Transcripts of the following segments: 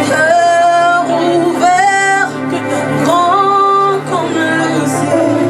Cœur ouvert, grand comme le ciel.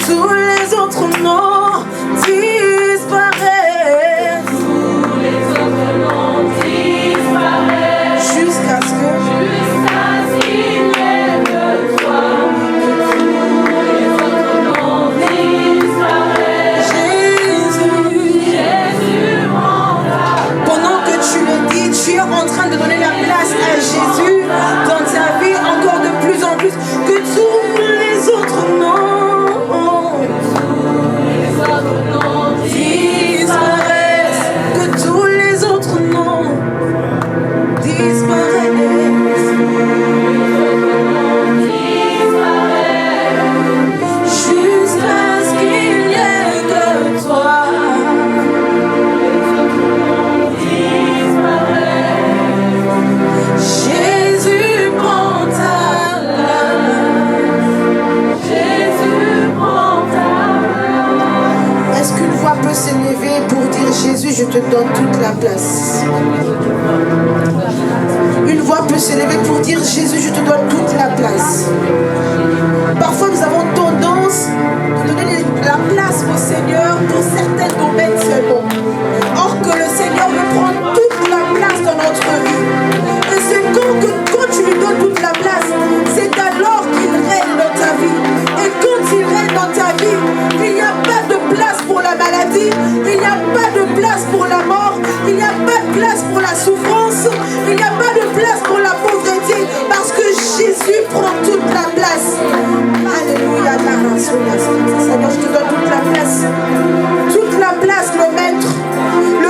tous les autres noms disparaissent. Tous les autres noms disparaissent. Jusqu'à ce qu'il n'ait que toi. Tous les autres noms disparaissent. Jésus prend ta place. Pendant que tu le dis, tu es en train de donner la place à Jésus dans ta vie encore de plus en plus que tous les autres noms. Les autres noms Disparaissent, que tous les autres noms disparaissent. Jusqu'à ce qu'il n'y ait que toi. Jésus prend ta place. Jésus prend ta place. Est-ce qu'une voix peut s'élever pour dire Jésus, je te donne toute la place? Une voix peut s'élever pour dire Jésus, je te donne toute la place. Parfois nous avons tendance de donner la place au Seigneur pour certains domaines seulement. Or que le Seigneur veut prendre toute la place dans notre vie. Et c'est quand tu lui donnes toute la place, c'est alors qu'il règne dans ta vie. Et quand il règne dans ta vie, il n'y a pas de place pour la maladie, il n'y a pas de place pour la mort, il n'y a pas de place pour la souffrance, il n'y a pas de place pour la pauvreté, parce que Jésus prend toute la place. Alléluia. Seigneur, je te donne toute la place. Toute la place, le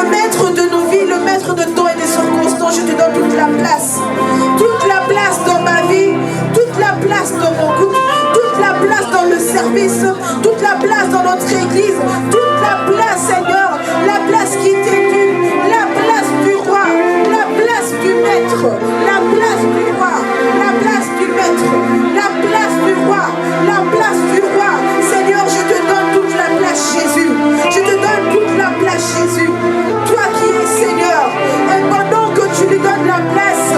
maître de nos vies, le maître de temps et des circonstances, je te donne toute la place. Toute la place dans ma vie, toute la place dans mon couple, toute la place dans le service, toute la place dans notre église, toute la place, Seigneur, la place qui t'est due, la place du roi, la place du maître, la place du roi, la place du maître, la place du roi, la place du roi. Seigneur, je te donne toute la place, Jésus. Je te donne toute la place, Jésus. Toi qui es Seigneur, et pendant que tu lui donnes la place,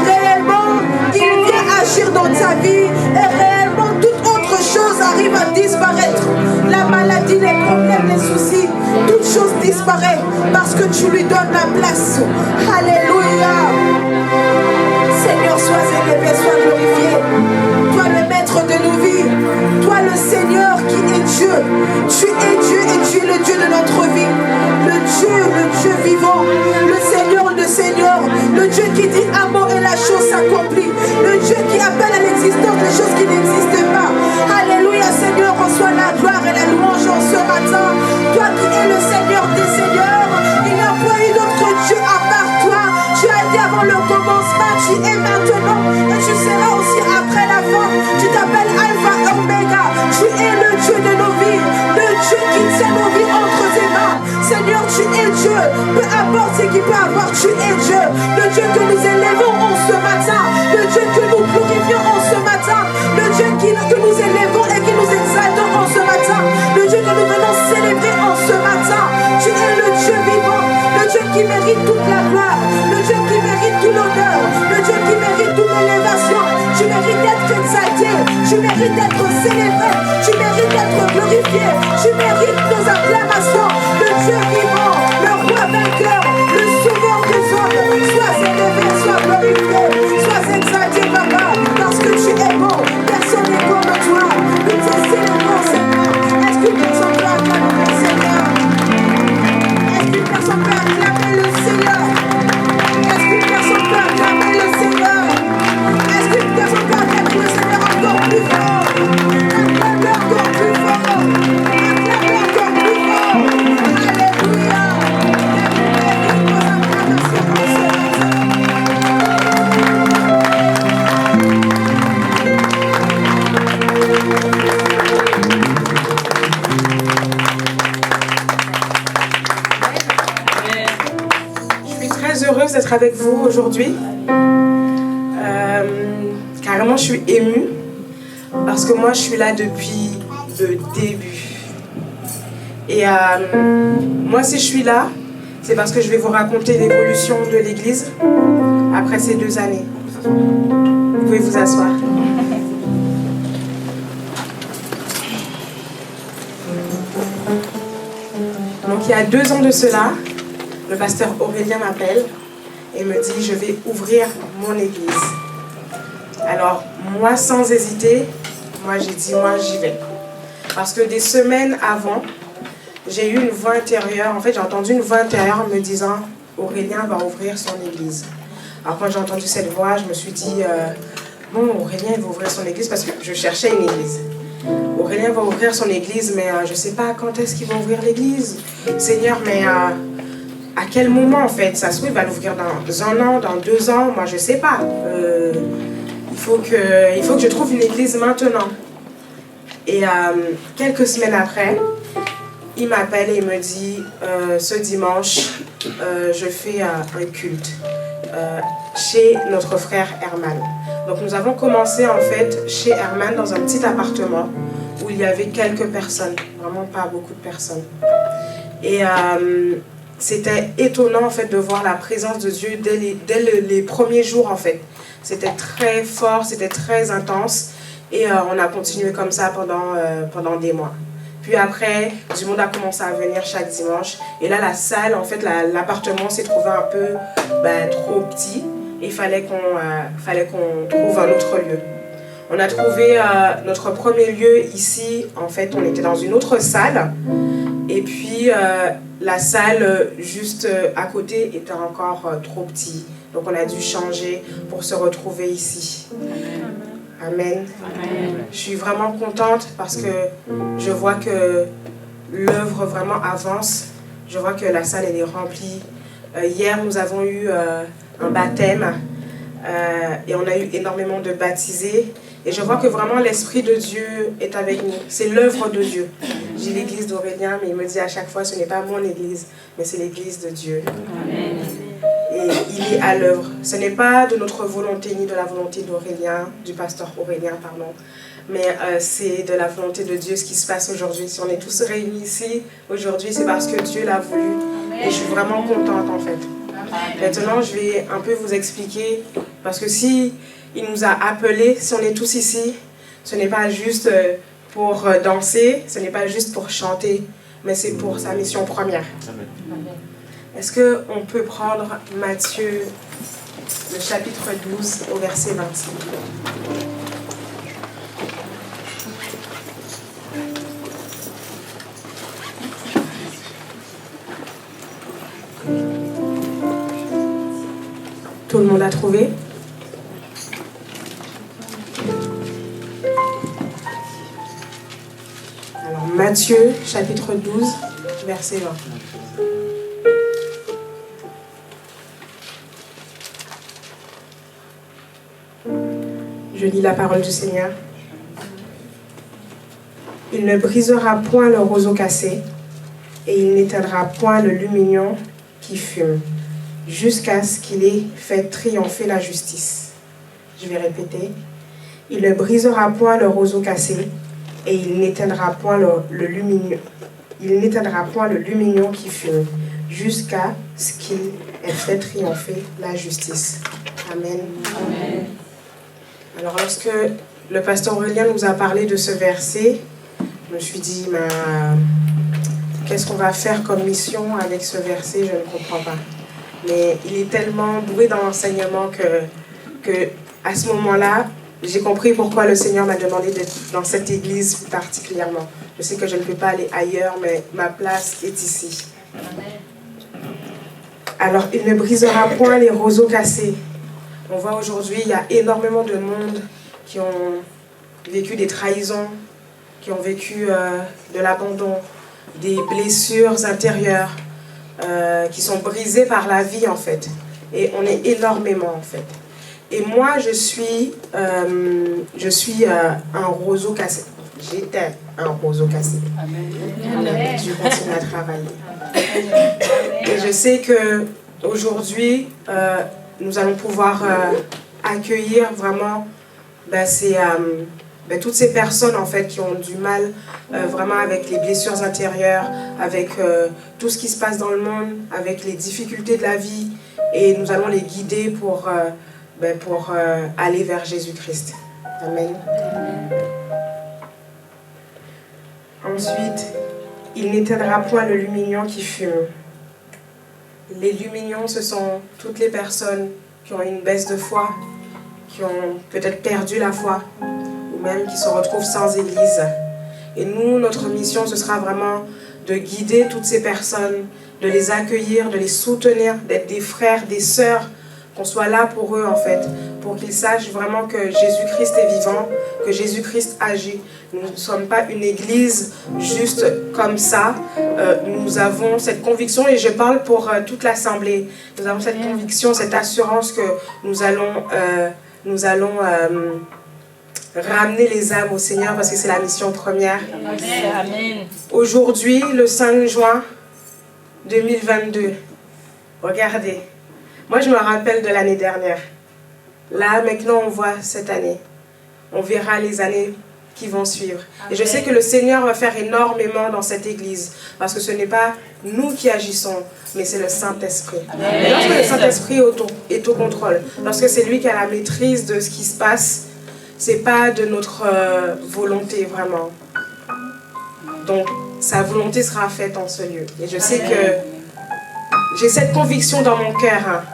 réellement, il vient agir dans ta vie et réellement toute autre chose arrive à disparaître. La maladie, les problèmes, les soucis, toute chose disparaît parce que tu lui donnes la place. Alléluia. Seigneur, sois élevé, sois glorifié. Toi le maître de nos vies, toi le Seigneur qui est Dieu. Tu es Dieu et tu es le Dieu de notre vie. Le Dieu vivant, le Seigneur, le Dieu qui dit un mot et la chose s'accomplit. Le Dieu qui appelle à l'existence les choses qui n'existent pas. Alléluia, Seigneur, reçois la gloire et la louange en ce matin. Toi qui es le Seigneur des Seigneurs, il n'y a pas eu d'autre Dieu à part toi. Tu as été avant le commencement, tu es maintenant et tu seras aussi après la fin. Tu t'appelles Alpha Omega. Tu es le Dieu de nos vies, le Dieu qui tient nos vies entre tes mains. Seigneur, tu es Dieu. Peu importe ce qu'il peut avoir, tu es Dieu. Le Dieu que nous élevons en ce matin, le Dieu que nous glorifions en ce matin, le Dieu que nous élevons et que nous exaltons en ce matin, le Dieu que nous venons célébrer en ce matin. Tu es le Dieu vivant, le Dieu qui mérite toute la gloire, le Dieu qui mérite tout l'honneur, le Dieu qui mérite toute l'élévation. Tu mérites d'être exalté, tu mérites d'être célébré, tu mérites d'être glorifié, tu mérites nos acclamations. Le Dieu vivant, le roi vainqueur, le sauveur des hommes, sois élevé, sois glorifié, sois exalté, Papa, parce que tu es bon, personne n'est comme toi. Nous te célébrons, Seigneur. Est-ce qu'une personne peut acclamer le Seigneur? Est-ce qu'une personne peut acclamer le Seigneur? Est-ce qu'une personne peut acclamer le Seigneur? Est-ce qu'une personne peut acclamer le Seigneur encore plus fort? Acclame-le encore plus fort. Acclame-le encore plus fort. Alléluia. Je suis très heureuse d'être avec vous aujourd'hui. Carrément, je suis émue parce que moi, je suis là depuis le début. Et moi, si je suis là, c'est parce que je vais vous raconter l'évolution de l'Église après ces 2 années. Vous pouvez vous asseoir. Donc il y a 2 ans de cela, le pasteur Aurélien m'appelle et me dit je vais ouvrir mon église. Alors moi sans hésiter, moi j'ai dit moi j'y vais. Parce que des semaines avant, j'ai eu une voix intérieure, en fait j'ai entendu une voix intérieure me disant Aurélien va ouvrir son église. Alors quand j'ai entendu cette voix, je me suis dit bon Aurélien il va ouvrir son église parce que je cherchais une église. Aurélien va ouvrir son église, mais je ne sais pas quand est-ce qu'il va ouvrir l'église. Seigneur, mais à quel moment en fait? Ça se trouve, il va l'ouvrir dans 1 an, dans 2 ans, moi je ne sais pas. Il faut que je trouve une église maintenant. Et quelques semaines après, il m'appelle et il me dit ce dimanche, je fais un culte chez notre frère Herman. Donc nous avons commencé en fait chez Herman dans un petit appartement où il y avait quelques personnes, vraiment pas beaucoup de personnes. Et c'était étonnant en fait de voir la présence de Dieu dès les premiers jours en fait. C'était très fort, c'était très intense et on a continué comme ça pendant des mois. Puis après, du monde a commencé à venir chaque dimanche. Et là, la salle, en fait, l'appartement s'est trouvé un peu trop petit. Et il fallait qu'on trouve un autre lieu. On a trouvé notre premier lieu ici. En fait, on était dans une autre salle. Et puis, la salle juste à côté était encore trop petite. Donc, on a dû changer pour se retrouver ici. Amen. Amen. Je suis vraiment contente parce que je vois que l'œuvre vraiment avance. Je vois que la salle elle est remplie. Hier, nous avons eu un baptême et on a eu énormément de baptisés. Et je vois que vraiment l'Esprit de Dieu est avec nous. C'est l'œuvre de Dieu. J'ai l'église d'Aurélien, mais il me dit à chaque fois, ce n'est pas mon église, mais c'est l'église de Dieu. Amen. Et il est à l'œuvre. Ce n'est pas de notre volonté ni de la volonté d'Aurélien, du pasteur Aurélien, pardon, mais c'est de la volonté de Dieu ce qui se passe aujourd'hui. Si on est tous réunis ici aujourd'hui, c'est parce que Dieu l'a voulu. Et je suis vraiment contente en fait. Maintenant, je vais un peu vous expliquer, parce que si il nous a appelés, si on est tous ici, ce n'est pas juste pour danser, ce n'est pas juste pour chanter, mais c'est pour sa mission première. Amen. Est-ce qu'on peut prendre Matthieu, le chapitre 12, au verset 25? Tout le monde a trouvé? Alors, Matthieu, chapitre 12, verset 20. Je lis la parole du Seigneur. Il ne brisera point le roseau cassé, et il n'éteindra point le lumignon qui fume, jusqu'à ce qu'il ait fait triompher la justice. Je vais répéter. Il ne brisera point le roseau cassé, et il n'éteindra point le lumignon. Il n'éteindra point le lumignon qui fume, jusqu'à ce qu'il ait fait triompher la justice. Amen. Amen. Alors, lorsque le pasteur Aurélien nous a parlé de ce verset, je me suis dit, qu'est-ce qu'on va faire comme mission avec ce verset? Je ne comprends pas. Mais il est tellement doué dans l'enseignement que à ce moment-là, j'ai compris pourquoi le Seigneur m'a demandé d'être dans cette église particulièrement. Je sais que je ne peux pas aller ailleurs, mais ma place est ici. Alors, il ne brisera point les roseaux cassés. On voit aujourd'hui, il y a énormément de monde qui ont vécu des trahisons, qui ont vécu de l'abandon, des blessures intérieures, qui sont brisées par la vie en fait. Et on est énormément en fait. Et moi, je suis un roseau cassé. J'étais un roseau cassé. Amen. Je continue à travailler. Et je sais qu'aujourd'hui, nous allons pouvoir accueillir vraiment toutes ces personnes en fait qui ont du mal vraiment avec les blessures intérieures, avec tout ce qui se passe dans le monde, avec les difficultés de la vie, et nous allons les guider pour aller vers Jésus-Christ. Amen. Ensuite, il n'éteindra point le lumignon qui fume. Les lumignons, ce sont toutes les personnes qui ont une baisse de foi, qui ont peut-être perdu la foi, ou même qui se retrouvent sans église. Et nous, notre mission, ce sera vraiment de guider toutes ces personnes, de les accueillir, de les soutenir, d'être des frères, des sœurs, qu'on soit là pour eux en fait, pour qu'ils sachent vraiment que Jésus-Christ est vivant, que Jésus-Christ agit. Nous ne sommes pas une église juste comme ça. Nous avons cette conviction, et je parle pour toute l'assemblée, nous avons cette conviction, cette assurance que nous allons ramener les âmes au Seigneur parce que c'est la mission première. Amen. Aujourd'hui, le 5 juin 2022, regardez, moi je me rappelle de l'année dernière. Là, maintenant, on voit cette année. On verra les années qui vont suivre. Et je sais que le Seigneur va faire énormément dans cette église parce que ce n'est pas nous qui agissons, mais c'est le Saint-Esprit. Et lorsque le Saint-Esprit est au contrôle, lorsque c'est lui qui a la maîtrise de ce qui se passe, c'est pas de notre volonté vraiment. Donc, sa volonté sera faite en ce lieu. Et je sais que j'ai cette conviction dans mon cœur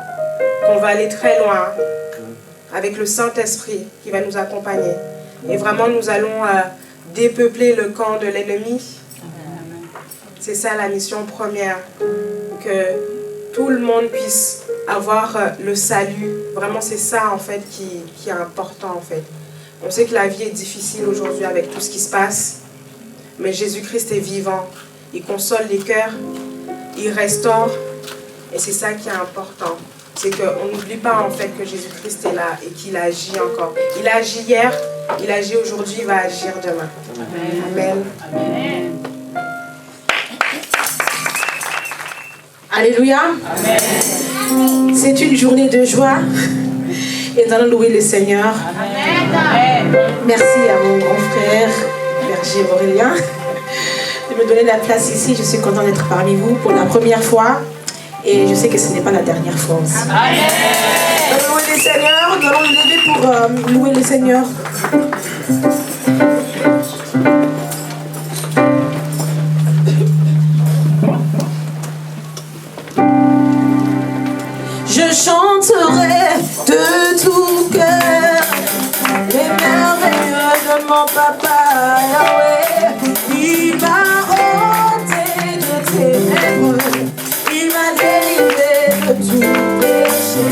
qu'on va aller très loin avec le Saint-Esprit qui va nous accompagner. Et vraiment, nous allons dépeupler le camp de l'ennemi. C'est ça la mission première, que tout le monde puisse avoir le salut. Vraiment, c'est ça en fait qui est important en fait. On sait que la vie est difficile aujourd'hui avec tout ce qui se passe, mais Jésus-Christ est vivant. Il console les cœurs, il restaure, et c'est ça qui est important. C'est qu'on n'oublie pas en fait que Jésus-Christ est là et qu'il agit encore. Il a agi hier, il agit aujourd'hui, il va agir demain. Amen. Amen. Alléluia. Amen. C'est une journée de joie et nous allons louer le Seigneur. Amen. Merci à mon grand frère, Berger Aurélien, de me donner la place ici. Je suis contente d'être parmi vous pour la première fois et je sais que ce n'est pas la dernière fois aussi. Amen. Nous allons louer le Seigneur, nous allons nous lever pour louer le Seigneur. Je chanterai de tout cœur les merveilles de mon papa Yahweh. Il m'a ôté de ténèbres, il m'a délivré de tout péché.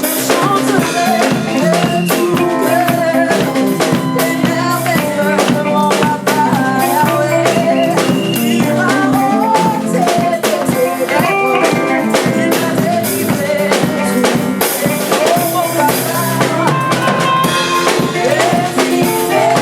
Je chanterai de tout cœur les merveilles de mon papa Yahweh. Il m'a ôté de ténèbres, il m'a délivré de tout péché. Oh mon papa, et il fait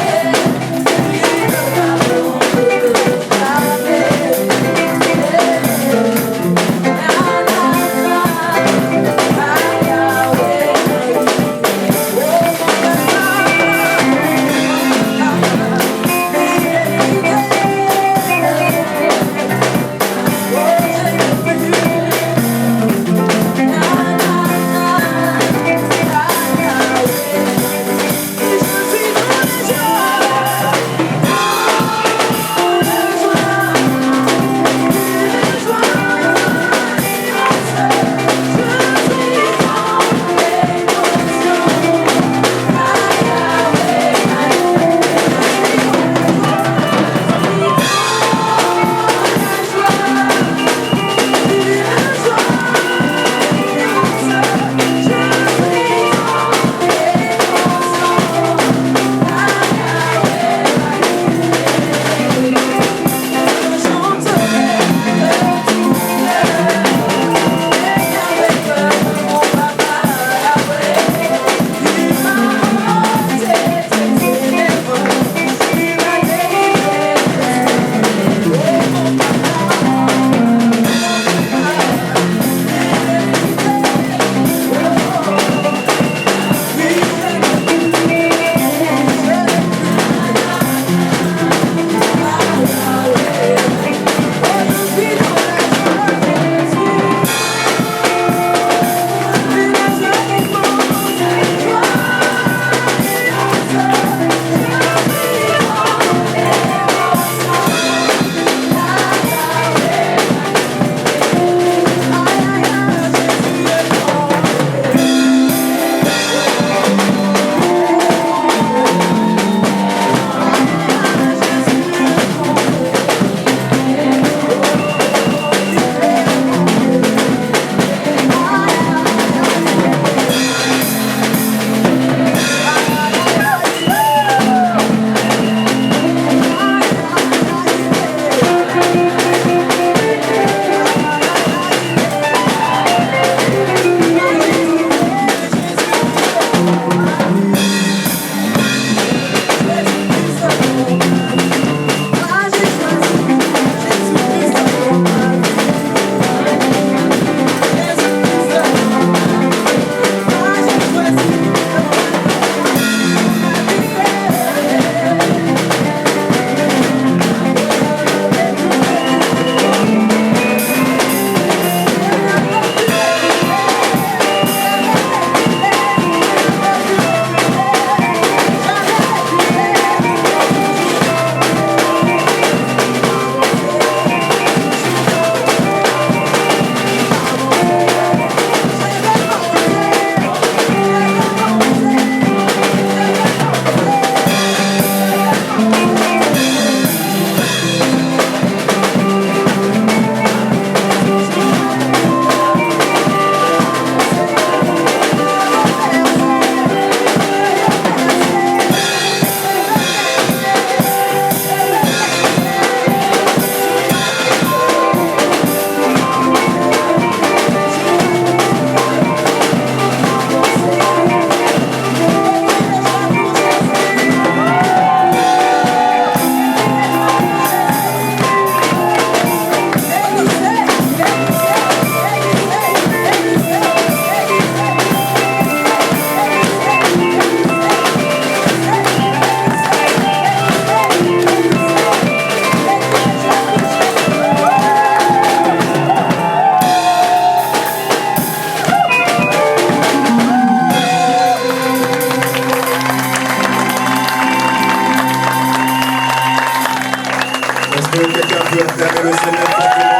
que quelqu'un peut acclamer le Seigneur fortement?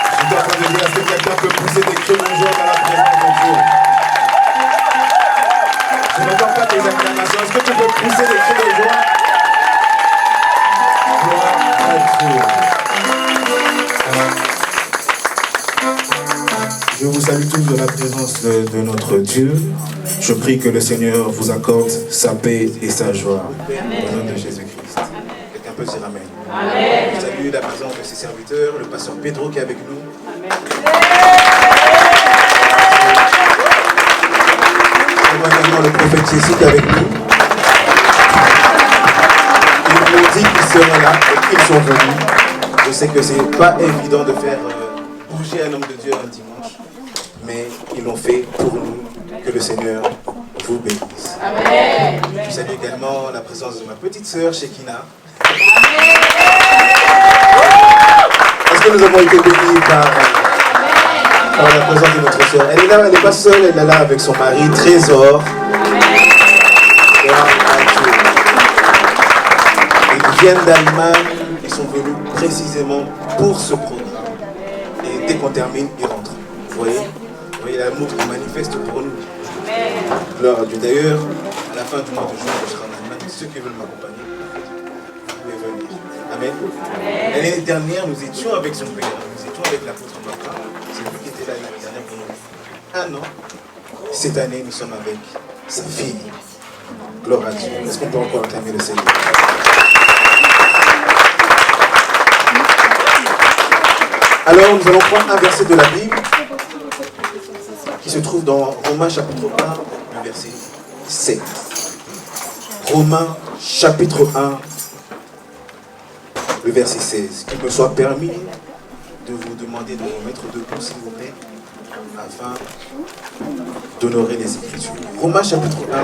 Je suis en train de dire, est-ce que quelqu'un peut pousser des cris de joie dans la présence de Dieu? Je n'entends pas tes acclamations. Est-ce que tu peux pousser des cris de joie? Gloire à Dieu. Je vous salue tous de la présence de notre Dieu. Je prie que le Seigneur vous accorde sa paix et sa joie. Au nom de Jésus-Christ. Quelqu'un peut dire Amen. Amen. Je salue la présence de ses serviteurs, le pasteur Pedro qui est avec nous. Amen. Je vois également le prophète Jésus qui est avec nous. Ils m'ont dit qu'ils seraient là et qu'ils sont venus. Je sais que ce n'est pas évident de faire bouger un homme de Dieu un dimanche, mais ils l'ont fait pour nous. Que le Seigneur vous bénisse. Amen. Je salue également la présence de ma petite sœur Shekina. Est-ce que nous avons été bénis par la présence de notre sœur? Elle est là, elle n'est pas seule, elle est là avec son mari Trésor. Ils viennent d'Allemagne, ils sont venus précisément pour ce programme. Et dès qu'on termine, ils rentrent. Vous voyez l'amour qui manifeste pour nous. Gloire à Dieu. D'ailleurs, à la fin du mois de juin, je serai en Allemagne. Ceux qui veulent m'accompagner, vous pouvez venir. Amen. L'année dernière, nous étions avec son père, nous étions avec l'apôtre Martin. C'est lui qui était là l'année dernière pour nous. 1 an. Cette année, nous sommes avec sa fille. Gloire à Dieu. Est-ce qu'on peut encore acclamer le Seigneur? Alors, nous allons prendre un verset de la Bible qui se trouve dans Romains chapitre 1, le verset 7. Romains chapitre 1, le verset 16. Qu'il me soit permis de vous demander de vous mettre debout, s'il vous plaît, afin d'honorer les Écritures. Romains chapitre 1,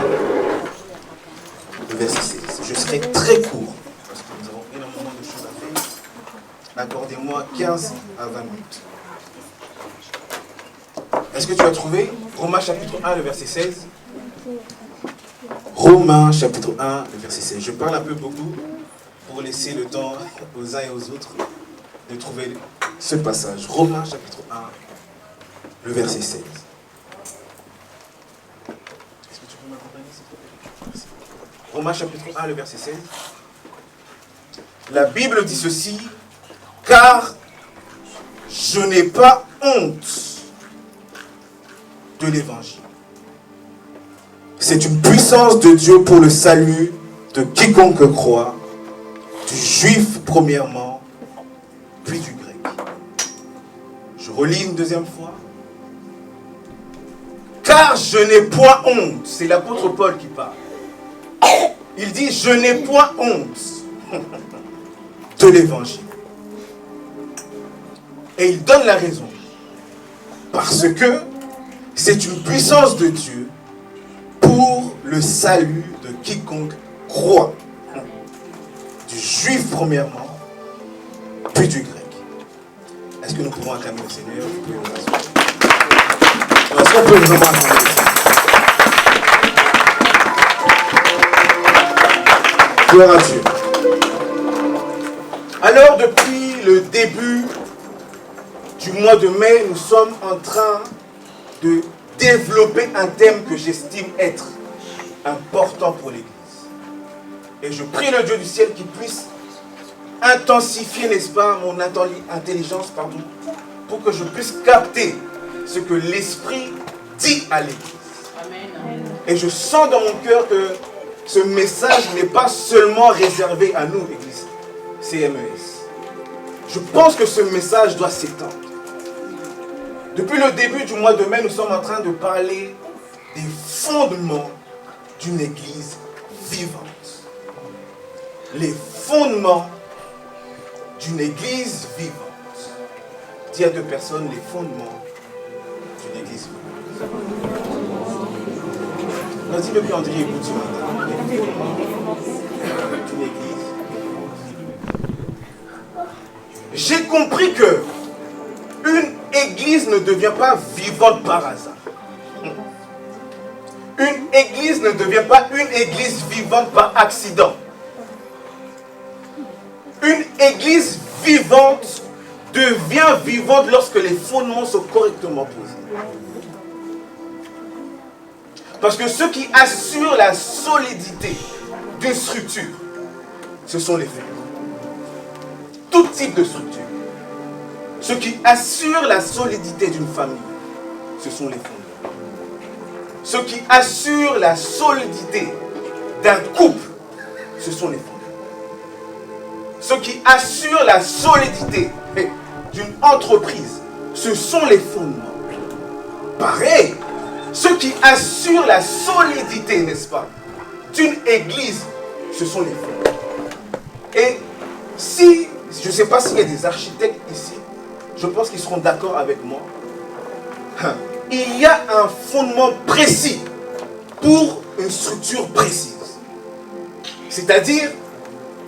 le verset 16. Je serai très court, parce que nous avons énormément de choses à faire. Accordez-moi 15 à 20 minutes. Est-ce que tu as trouvé Romains chapitre 1, le verset 16? Romains chapitre 1, le verset 16. Je parle un peu beaucoup pour laisser le temps aux uns et aux autres de trouver ce passage. Romains chapitre 1, le verset 16. Est-ce que tu peux m'accompagner, s'il te plaît? Merci. Romains chapitre 1, le verset 16. La Bible dit ceci: car je n'ai pas honte de l'évangile. C'est une puissance de Dieu pour le salut de quiconque croit, du juif premièrement, puis du grec. Je relis une deuxième fois. Car je n'ai point honte, c'est l'apôtre Paul qui parle. Il dit: je n'ai point honte de l'évangile. Et il donne la raison. Parce que c'est une puissance de Dieu pour le salut de quiconque croit. Du juif premièrement, puis du grec. Est-ce que nous pouvons acclamer le Seigneur? Est-ce qu'on peut vraiment acclamer le Seigneur? Gloire à Dieu. Alors, depuis le début du mois de mai, nous sommes en train de développer un thème que j'estime être important pour l'Église. Et je prie le Dieu du ciel qu'il puisse intensifier, n'est-ce pas, mon intelligence, pour que je puisse capter ce que l'Esprit dit à l'Église. Amen. Et je sens dans mon cœur que ce message n'est pas seulement réservé à nous, Église CMES. Je pense que ce message doit s'étendre. Depuis le début du mois de mai, nous sommes en train de parler des fondements d'une Église vivante. Les fondements d'une Église vivante. Dis à 2 personnes les fondements d'une Église vivante. Vas-y, le calendrier, écoute ce matin. Les fondements d'une Église vivante. J'ai compris que une Église ne devient pas vivante par hasard. Une Église ne devient pas une Église vivante par accident. église vivante devient vivante lorsque les fondements sont correctement posés. Parce que ceux qui assurent la solidité d'une structure, ce sont les fondements. Tout type de structure. Ceux qui assurent la solidité d'une famille, ce sont les fondements. Ceux qui assurent la solidité d'un couple, ce sont les fondements. Ceux qui assurent la solidité d'une entreprise, ce sont les fondements. Pareil, ceux qui assurent la solidité, n'est-ce pas, d'une église, ce sont les fondements. Et si, je ne sais pas s'il y a des architectes ici, je pense qu'ils seront d'accord avec moi. Il y a un fondement précis pour une structure précise. C'est-à-dire,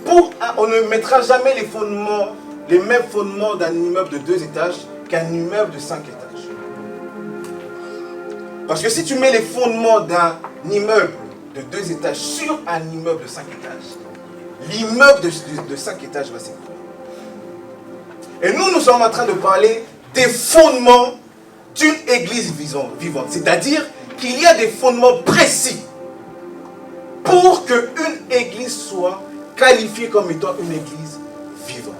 on ne mettra jamais les mêmes fondements d'un immeuble de 2 étages qu'un immeuble de 5 étages. Parce que si tu mets les fondements d'un immeuble de 2 étages sur un immeuble de 5 étages, l'immeuble de 5 étages va s'écrouler. Et nous sommes en train de parler des fondements d'une église vivante. C'est-à-dire qu'il y a des fondements précis pour qu'une église soit qualifiée comme étant une église vivante.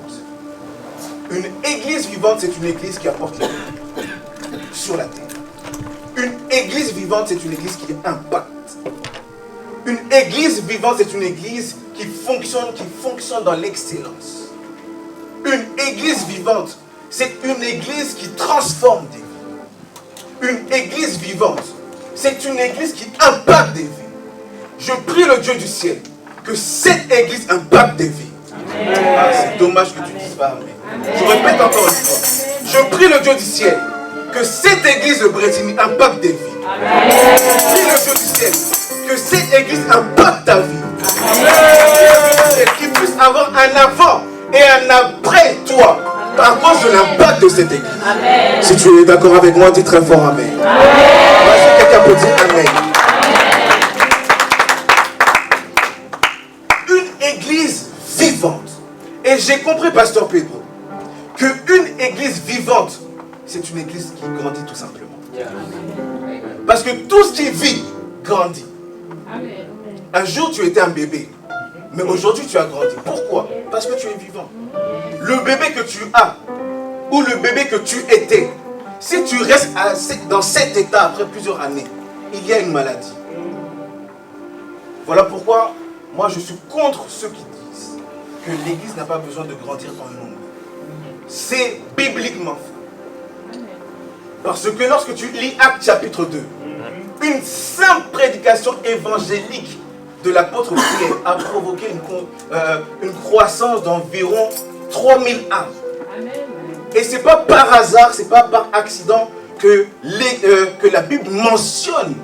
Une église vivante, c'est une église qui apporte la vie sur la terre. Une église vivante, c'est une église qui impacte. Une église vivante, c'est une église qui fonctionne dans l'excellence. Une église vivante, c'est une église qui transforme des vies. Une église vivante, c'est une église qui impacte des vies. Je prie le Dieu du ciel que cette église impacte des vies. Ah, c'est dommage que tu dises pas amen. Je répète encore une fois. Je prie le Dieu du ciel que cette église de Brétigny impacte des vies. Je prie le Dieu du ciel que cette église impacte ta vie. Qu'il puisse avoir un avant et un après toi à cause de l'impact de cette église. Amen. Si tu es d'accord avec moi, dis très fort amen. Vas-y, quelqu'un peut dire amen. Une église vivante. Et j'ai compris, Pasteur Pedro, qu'une église vivante, c'est une église qui grandit tout simplement. Parce que tout ce qui vit grandit. Un jour tu étais un bébé, mais aujourd'hui tu as grandi. Pourquoi? Parce que tu es vivant. Le bébé que tu as, ou le bébé que tu étais, si tu restes dans cet état après plusieurs années, il y a une maladie. Voilà pourquoi moi je suis contre ceux qui disent que l'église n'a pas besoin de grandir en nombre. C'est bibliquement faux. Parce que lorsque tu lis Actes chapitre 2, une simple prédication évangélique de l'apôtre Pierre a provoqué une croissance d'environ 3000 âmes. Et ce n'est pas par hasard, ce n'est pas par accident que la Bible mentionne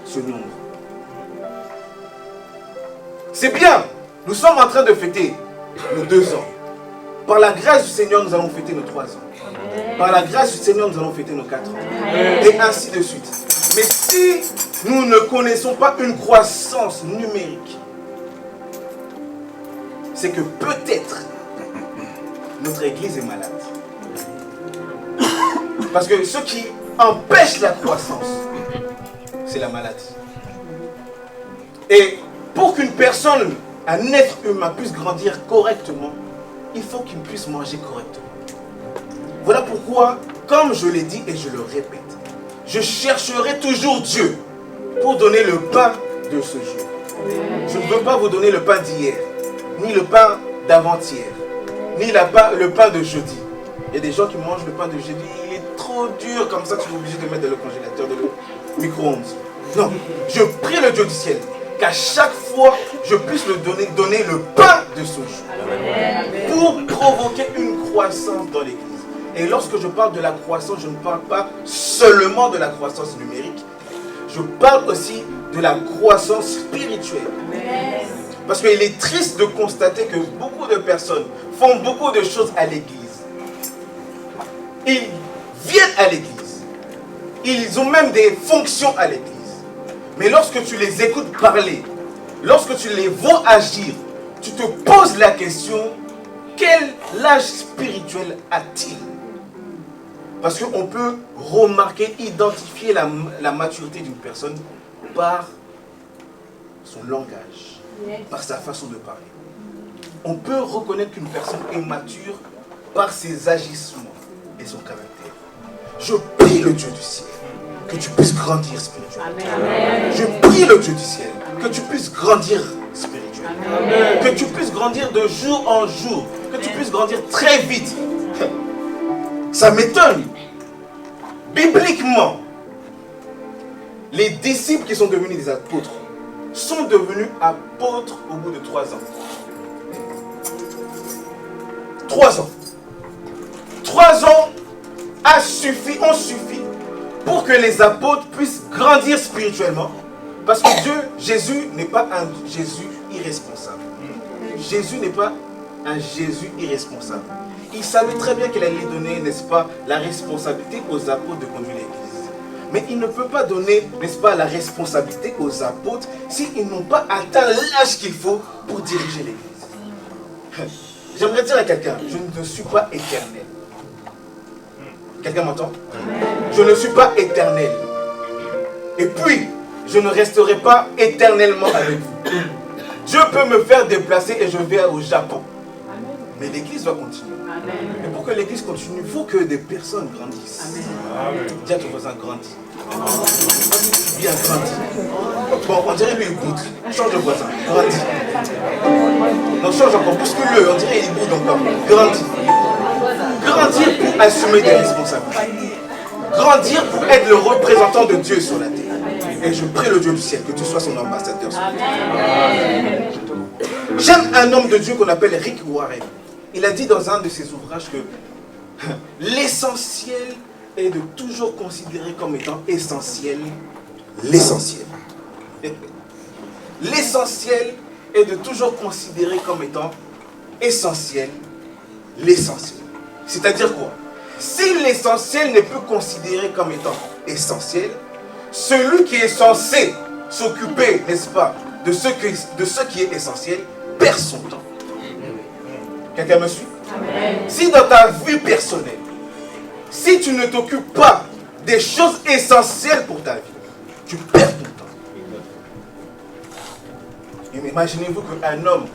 ce nombre. C'est bien, nous sommes en train de fêter nos 2 ans. Par la grâce du Seigneur, nous allons fêter nos 3 ans. Par la grâce du Seigneur, nous allons fêter nos 4 ans. Et ainsi de suite. Mais si nous ne connaissons pas une croissance numérique, c'est que peut-être notre église est malade. Parce que ce qui empêche la croissance, c'est la maladie. Et pour qu'une personne, un être humain puisse grandir correctement, il faut qu'il puisse manger correctement. Voilà pourquoi, comme je l'ai dit et je le répète, je chercherai toujours Dieu pour donner le pain de ce jour. Je ne veux pas vous donner le pain d'hier, ni le pain d'avant-hier, ni le pain de jeudi. Il y a des gens qui mangent le pain de jeudi, il est trop dur, comme ça tu es obligé de mettre dans le congélateur, dans le micro-ondes. Non, je prie le Dieu du ciel qu'à chaque fois je puisse le donner le pain de ce jour pour provoquer une croissance dans l'église. Et lorsque je parle de la croissance, je ne parle pas seulement de la croissance numérique, je parle aussi de la croissance spirituelle. Parce qu'il est triste de constater que beaucoup de personnes font beaucoup de choses à l'église. Ils viennent à l'église. Ils ont même des fonctions à l'église. Mais lorsque tu les écoutes parler, lorsque tu les vois agir, tu te poses la question, quel âge spirituel a-t-il? Parce qu'on peut remarquer, identifier la maturité d'une personne par son langage, par sa façon de parler. On peut reconnaître qu'une personne est mature par ses agissements et son caractère. Je prie le Dieu du ciel que tu puisses grandir spirituellement. Je prie le Dieu du ciel que tu puisses grandir spirituellement. Que tu puisses grandir de jour en jour. Que tu puisses grandir très vite. Ça m'étonne. Bibliquement, les disciples qui sont devenus des apôtres sont devenus apôtres au bout de 3 ans. 3 ans. 3 ans ont suffi pour que les apôtres puissent grandir spirituellement. Parce que Jésus n'est pas un Jésus irresponsable. Jésus n'est pas un Jésus irresponsable. Il savait très bien qu'il allait donner, n'est-ce pas, la responsabilité aux apôtres de conduire l'église. Mais il ne peut pas donner, n'est-ce pas, la responsabilité aux apôtres s'ils n'ont pas atteint l'âge qu'il faut pour diriger l'église. J'aimerais dire à quelqu'un, je ne suis pas éternel. Quelqu'un m'entend? Je ne suis pas éternel. Et puis, je ne resterai pas éternellement avec vous. Dieu peut me faire déplacer et je vais au Japon. Mais l'église va continuer. Et pour que l'église continue, il faut que des personnes grandissent. Dis à ton voisin, grandis. Bien, grandis. Bon, on dirait lui, il boude. Change de voisin, grandis. Non, change encore, bouscule-le, on dirait il boude encore. Grandis. Grandir pour assumer des responsabilités. Grandir pour être le représentant de Dieu sur la terre. Et je prie le Dieu du ciel que tu sois son ambassadeur sur la terre. J'aime un homme de Dieu qu'on appelle Rick Warren. Il a dit dans un de ses ouvrages que l'essentiel est de toujours considérer comme étant essentiel l'essentiel. L'essentiel est de toujours considérer comme étant essentiel l'essentiel. C'est-à-dire quoi? Si l'essentiel n'est plus considéré comme étant essentiel, celui qui est censé s'occuper, n'est-ce pas, de ce qui est essentiel, perd son temps. Quelqu'un me suit? Amen. Si dans ta vie personnelle, si tu ne t'occupes pas des choses essentielles pour ta vie, tu perds ton temps. Imaginez-vous qu'un homme,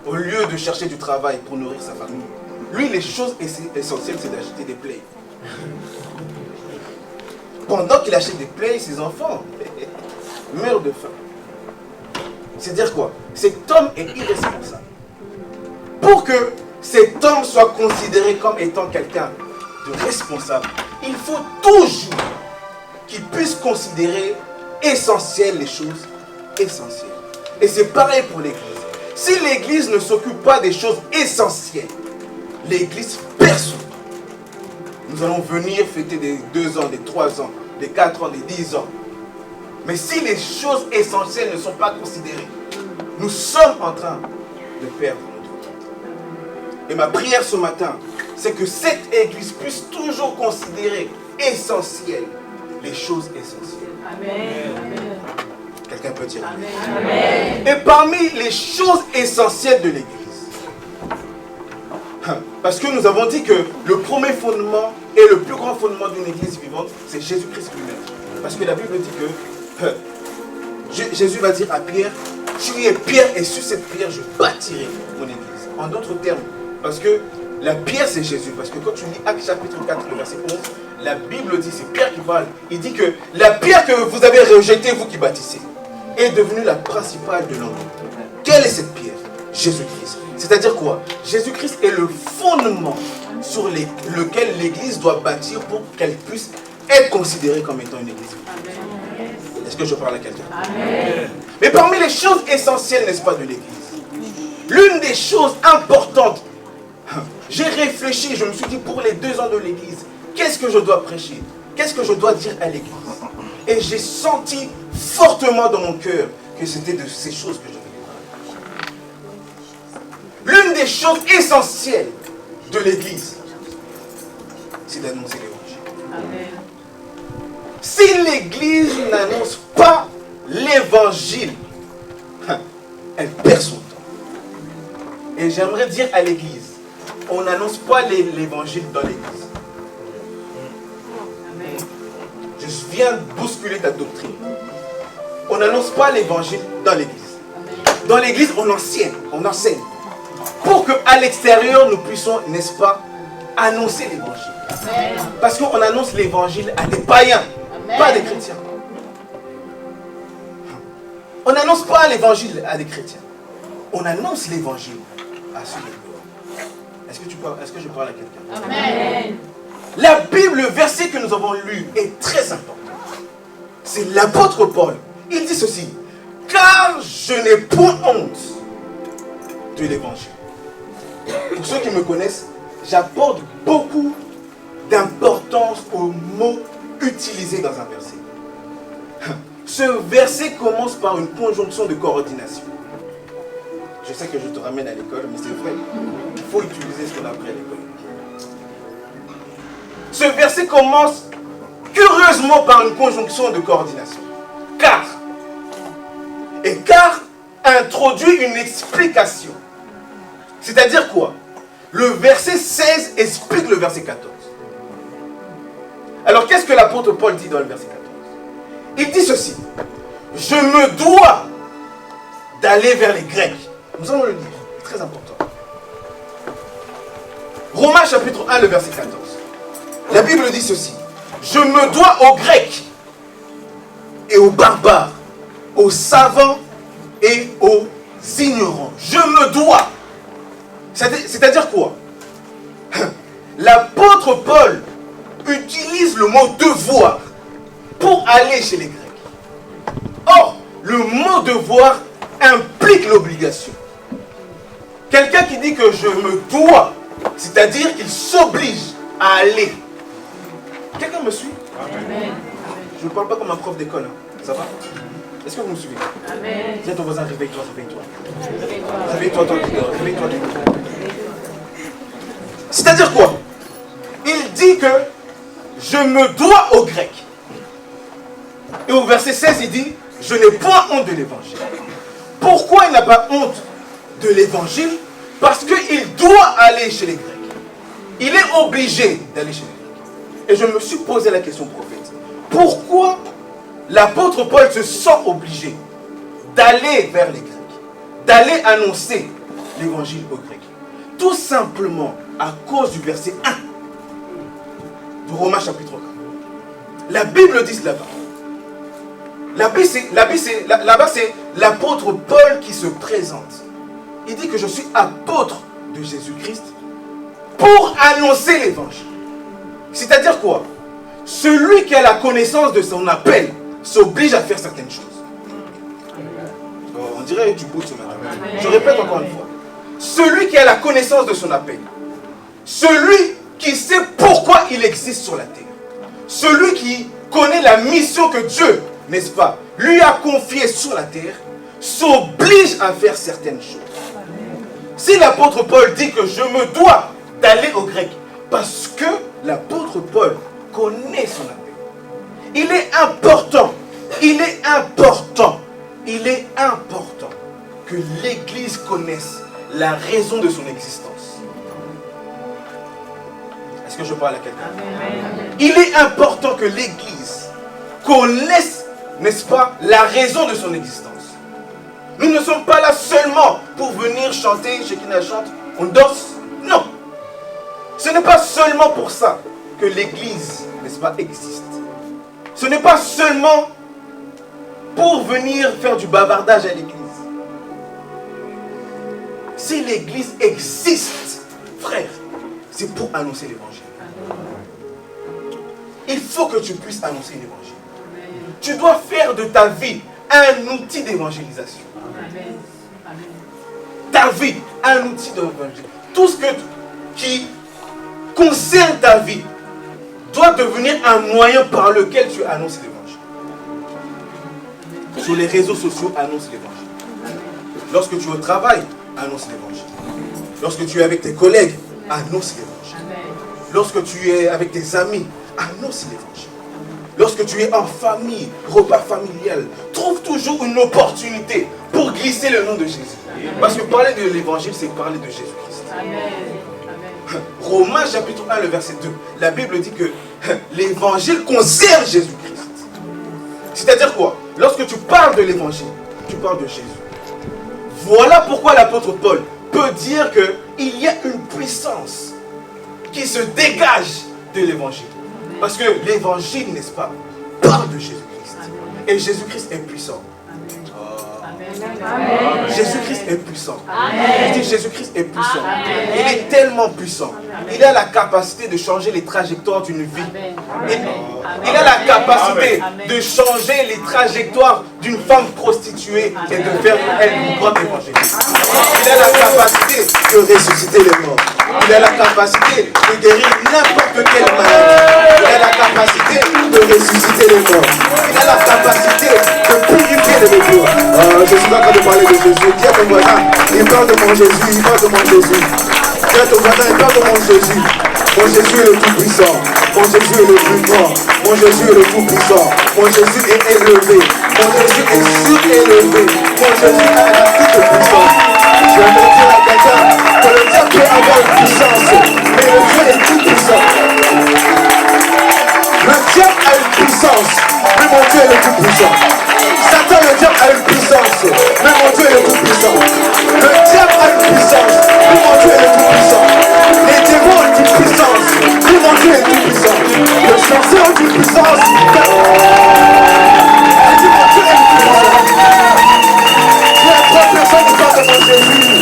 au lieu de chercher du travail pour nourrir sa famille, lui, les choses essentielles, c'est d'acheter des plays. Pendant qu'il achète des plays, ses enfants meurent de faim. C'est-à-dire quoi? Cet homme est irresponsable. Pour que cet homme soit considéré comme étant quelqu'un de responsable, il faut toujours qu'il puisse considérer essentielles les choses essentielles. Et c'est pareil pour l'église. Si l'église ne s'occupe pas des choses essentielles, l'église perd son temps. Nous allons venir fêter des 2 ans, des 3 ans, des 4 ans, des 10 ans. Mais si les choses essentielles ne sont pas considérées, nous sommes en train de perdre notre temps. Et ma prière ce matin, c'est que cette église puisse toujours considérer essentielles les choses essentielles. Amen. Quelqu'un peut dire Amen. Amen. Et parmi les choses essentielles de l'église, parce que nous avons dit que le premier fondement et le plus grand fondement d'une église vivante, c'est Jésus-Christ lui-même. Parce que la Bible dit que Jésus va dire à Pierre, tu es pierre et sur cette pierre je bâtirai mon église. En d'autres termes, parce que la pierre c'est Jésus. Parce que quand tu lis Actes chapitre 4, le verset 11, la Bible dit, c'est Pierre qui parle, il dit que la pierre que vous avez rejetée, vous qui bâtissez, est devenue la principale de l'endroit. Quelle est cette pierre? Jésus-Christ. C'est-à-dire quoi? Jésus-Christ est le fondement sur lequel l'église doit bâtir pour qu'elle puisse être considérée comme étant une église. Est-ce que je parle à quelqu'un? Mais parmi les choses essentielles, n'est-ce pas, de l'église, l'une des choses importantes, j'ai réfléchi, je me suis dit, pour les 2 ans de l'église, qu'est-ce que je dois prêcher? Qu'est-ce que je dois dire à l'église? Et j'ai senti fortement dans mon cœur que c'était de ces choses que je devais parler. L'une des choses essentielles de l'église, c'est d'annoncer l'évangile. Si l'église n'annonce pas l'évangile, elle perd son temps. Et j'aimerais dire à l'église, on n'annonce pas l'évangile dans l'église. Je viens bousculer ta doctrine. On n'annonce pas l'évangile dans l'église. Dans l'église, on enseigne. Pour qu'à l'extérieur, nous puissions, n'est-ce pas, annoncer l'évangile. Parce qu'on annonce l'évangile à des païens, pas à des chrétiens. On n'annonce pas l'évangile à des chrétiens. On annonce l'évangile à ceux de gloire. Est-ce que je parle à quelqu'un? Amen. La Bible, le verset que nous avons lu est très important. C'est l'apôtre Paul. Il dit ceci. Car je n'ai point honte de l'évangile. Pour ceux qui me connaissent, j'apporte beaucoup d'importance aux mots utilisés dans un verset. Ce verset commence par une conjonction de coordination. Je sais que je te ramène à l'école, mais c'est vrai. Il faut utiliser ce qu'on a appris à l'école. Ce verset commence curieusement par une conjonction de coordination. Car. Et car introduit une explication. C'est-à-dire quoi? Le verset 16 explique le verset 14. Alors qu'est-ce que l'apôtre Paul dit dans le verset 14? Il dit ceci. Je me dois d'aller vers les Grecs. Nous allons le lire. C'est très important. Romains chapitre 1, le verset 14. La Bible dit ceci. Je me dois aux Grecs et aux barbares, aux savants et aux ignorants. Je me dois. C'est-à-dire quoi? L'apôtre Paul utilise le mot devoir pour aller chez les Grecs. Or, le mot devoir implique l'obligation. Quelqu'un qui dit que je me dois, c'est-à-dire qu'il s'oblige à aller. Quelqu'un me suit? Amen. Je ne parle pas comme un prof d'école. Hein. Ça va? Est-ce que vous me suivez? Amen. Dis à ton voisin, réveille-toi, réveille-toi. Réveille-toi, toi qui dors, réveille-toi. C'est-à-dire quoi? Il dit que je me dois aux Grecs. Et au verset 16, il dit, je n'ai point honte de l'évangile. Pourquoi il n'a pas honte de l'évangile? Parce qu'il doit aller chez les Grecs. Il est obligé d'aller chez les Grecs. Et je me suis posé la question, prophète. Pourquoi l'apôtre Paul se sent obligé d'aller vers les Grecs, d'aller annoncer l'évangile aux Grecs? Tout simplement à cause du verset 1 de Romains chapitre 1. La Bible dit là-bas. Là-bas, c'est l'apôtre Paul qui se présente. Il dit que je suis apôtre de Jésus-Christ pour annoncer l'évangile. C'est-à-dire quoi? Celui qui a la connaissance de son appel s'oblige à faire certaines choses. On dirait du bout ce matin. Je répète encore une fois. Celui qui a la connaissance de son appel, celui qui sait pourquoi il existe sur la terre, celui qui connaît la mission que Dieu, n'est-ce pas, lui a confiée sur la terre, s'oblige à faire certaines choses. Si l'apôtre Paul dit que je me dois d'aller aux Grecs, parce que l'apôtre Paul connaît son appel, il est important que l'Église connaisse la raison de son existence. Est-ce que je parle à quelqu'un? Il est important que l'Église connaisse, n'est-ce pas, la raison de son existence. Nous ne sommes pas là seulement pour venir chanter, Shekinah chante, on danse. Non. Ce n'est pas seulement pour ça que l'Église, n'est-ce pas, existe. Ce n'est pas seulement pour venir faire du bavardage à l'Église. Si l'Église existe, frère, c'est pour annoncer l'Évangile. Il faut que tu puisses annoncer l'Évangile. Tu dois faire de ta vie un outil d'évangélisation. Ta vie, un outil d'évangélisation. Tout ce qui concerne ta vie doit devenir un moyen par lequel tu annonces l'Évangile. Sur les réseaux sociaux, annonce l'Évangile. Lorsque tu es au travail, annonce l'Évangile. Lorsque tu es avec tes collègues, annonce l'Évangile. Lorsque tu es avec tes amis, annonce l'Évangile. Lorsque tu es en famille, repas familial, trouve toujours une opportunité pour glisser le nom de Jésus. Parce que parler de l'Évangile, c'est parler de Jésus-Christ. Romains chapitre 1, le verset 2, la Bible dit que l'évangile concerne Jésus-Christ. C'est-à-dire quoi? Lorsque tu parles de l'évangile, tu parles de Jésus. Voilà pourquoi l'apôtre Paul peut dire qu'il y a une puissance qui se dégage de l'évangile. Parce que l'évangile, n'est-ce pas, parle de Jésus-Christ. Et Jésus-Christ est puissant. Jésus-Christ est puissant. Je dis Jésus-Christ est puissant. Il est tellement puissant. Il a la capacité de changer les trajectoires d'une vie. Il a la capacité de changer les trajectoires d'une femme prostituée et de faire elle une grande évangéliste. Il a la capacité de ressusciter les morts. Il a la capacité de guérir n'importe quelle maladie. Il a la capacité de ressusciter les morts. Il a la capacité de purifier les métaux. Je suis en train de parler de Jésus. Dis à ton voisin, il parle de mon Jésus, il parle de mon Jésus. Dis à ton voisin, il parle de mon Jésus. Mon Jésus est le tout-puissant. Mon Jésus est le plus grand. Mon Jésus est le tout-puissant. Mon Jésus est élevé. Mon Jésus est surélevé. Mon Jésus a la toute-puissance. Je vais dire à quelqu'un que le diable peut avoir une puissance, mais le Dieu est tout-puissant. Le diable a une puissance, mais mon Dieu est le tout-puissant. Satan, le diable a une puissance, mais mon Dieu est le tout-puissant. Le diable a une puissance, mais mon Dieu est le tout-puissant. Les démons ont une puissance, mais mon Dieu est le tout-puissant. Le sorcier a une puissance, mais mon Dieu est le tout-puissant. Il y a 3 personnes qui parlent de mon Jésus.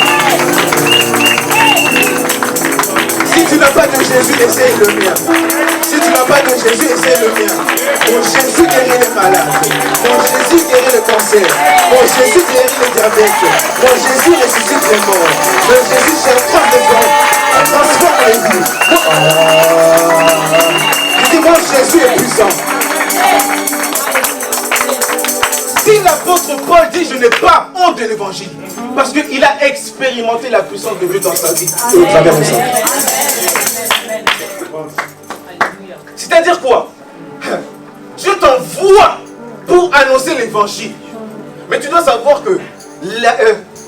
Si tu n'as pas de Jésus, essaye le mien. Si tu n'as pas de Jésus, essaye le mien. Mon Jésus guérit les malades. Mon Jésus guérit le cancer. Mon Jésus guérit le diabète. Mon Jésus ressuscite les morts. Mon Jésus transforme les hommes. Transforme les vies. Je dis, mon Jésus est puissant. Si l'apôtre Paul dit je n'ai pas honte de l'évangile, parce qu'il a expérimenté la puissance de Dieu dans sa vie et au travers de ça. C'est-à-dire quoi? Dieu t'envoie pour annoncer l'évangile. Mais tu dois savoir que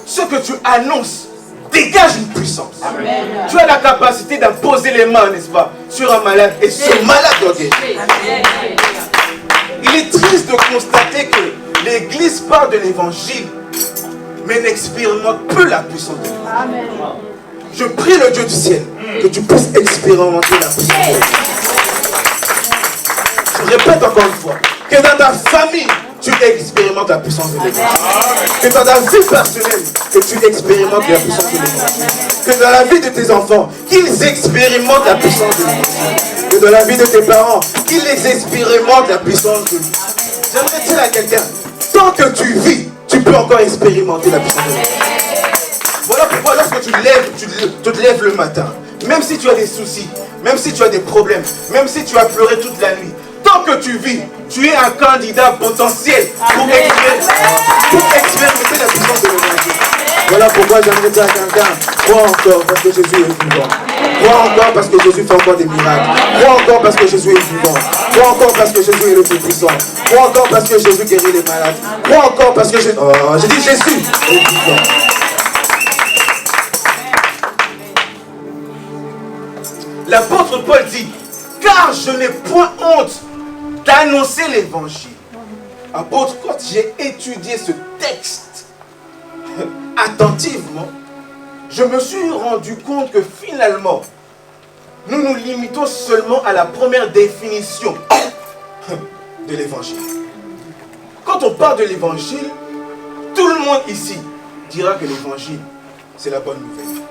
ce que tu annonces dégage une puissance. Amen. Tu as la capacité d'imposer les mains, n'est-ce pas, sur un malade et ce malade doit guérir. Il est triste de constater que l'Église parle de l'évangile, mais n'expérimente peu la puissance de Dieu. Amen. Je prie le Dieu du ciel que tu puisses expérimenter la puissance de Dieu. Je répète encore une fois, que dans ta famille, tu expérimentes la puissance de Dieu. Que dans ta vie personnelle, que tu expérimentes la puissance de Dieu. Que dans la vie de tes enfants, qu'ils expérimentent la puissance de Dieu. Que dans la vie de tes parents, qu'ils expérimentent la puissance de Dieu. J'aimerais dire à quelqu'un, tant que tu vis, tu peux encore expérimenter la puissance de Dieu. Voilà pourquoi lorsque tu te lèves le matin, même si tu as des soucis, même si tu as des problèmes, même si tu as pleuré toute la nuit, tant que tu vis, tu es un candidat potentiel pour expérimenter la puissance de l'évangile. Voilà pourquoi j'aimerais dire à quelqu'un, crois encore parce que Jésus est vivant. Crois encore parce que Jésus fait encore des miracles. Crois encore parce que Jésus est vivant. Crois encore parce que Jésus est le plus puissant. Crois encore parce que Jésus guérit les malades. Crois encore parce que Jésus... j'ai dit Jésus est vivant. L'apôtre Paul dit, car je n'ai point honte d'annoncer l'évangile. Apôtre, quand j'ai étudié ce texte attentivement, je me suis rendu compte que finalement, nous nous limitons seulement à la première définition de l'évangile. Quand on parle de l'évangile, tout le monde ici dira que l'évangile, c'est la bonne nouvelle.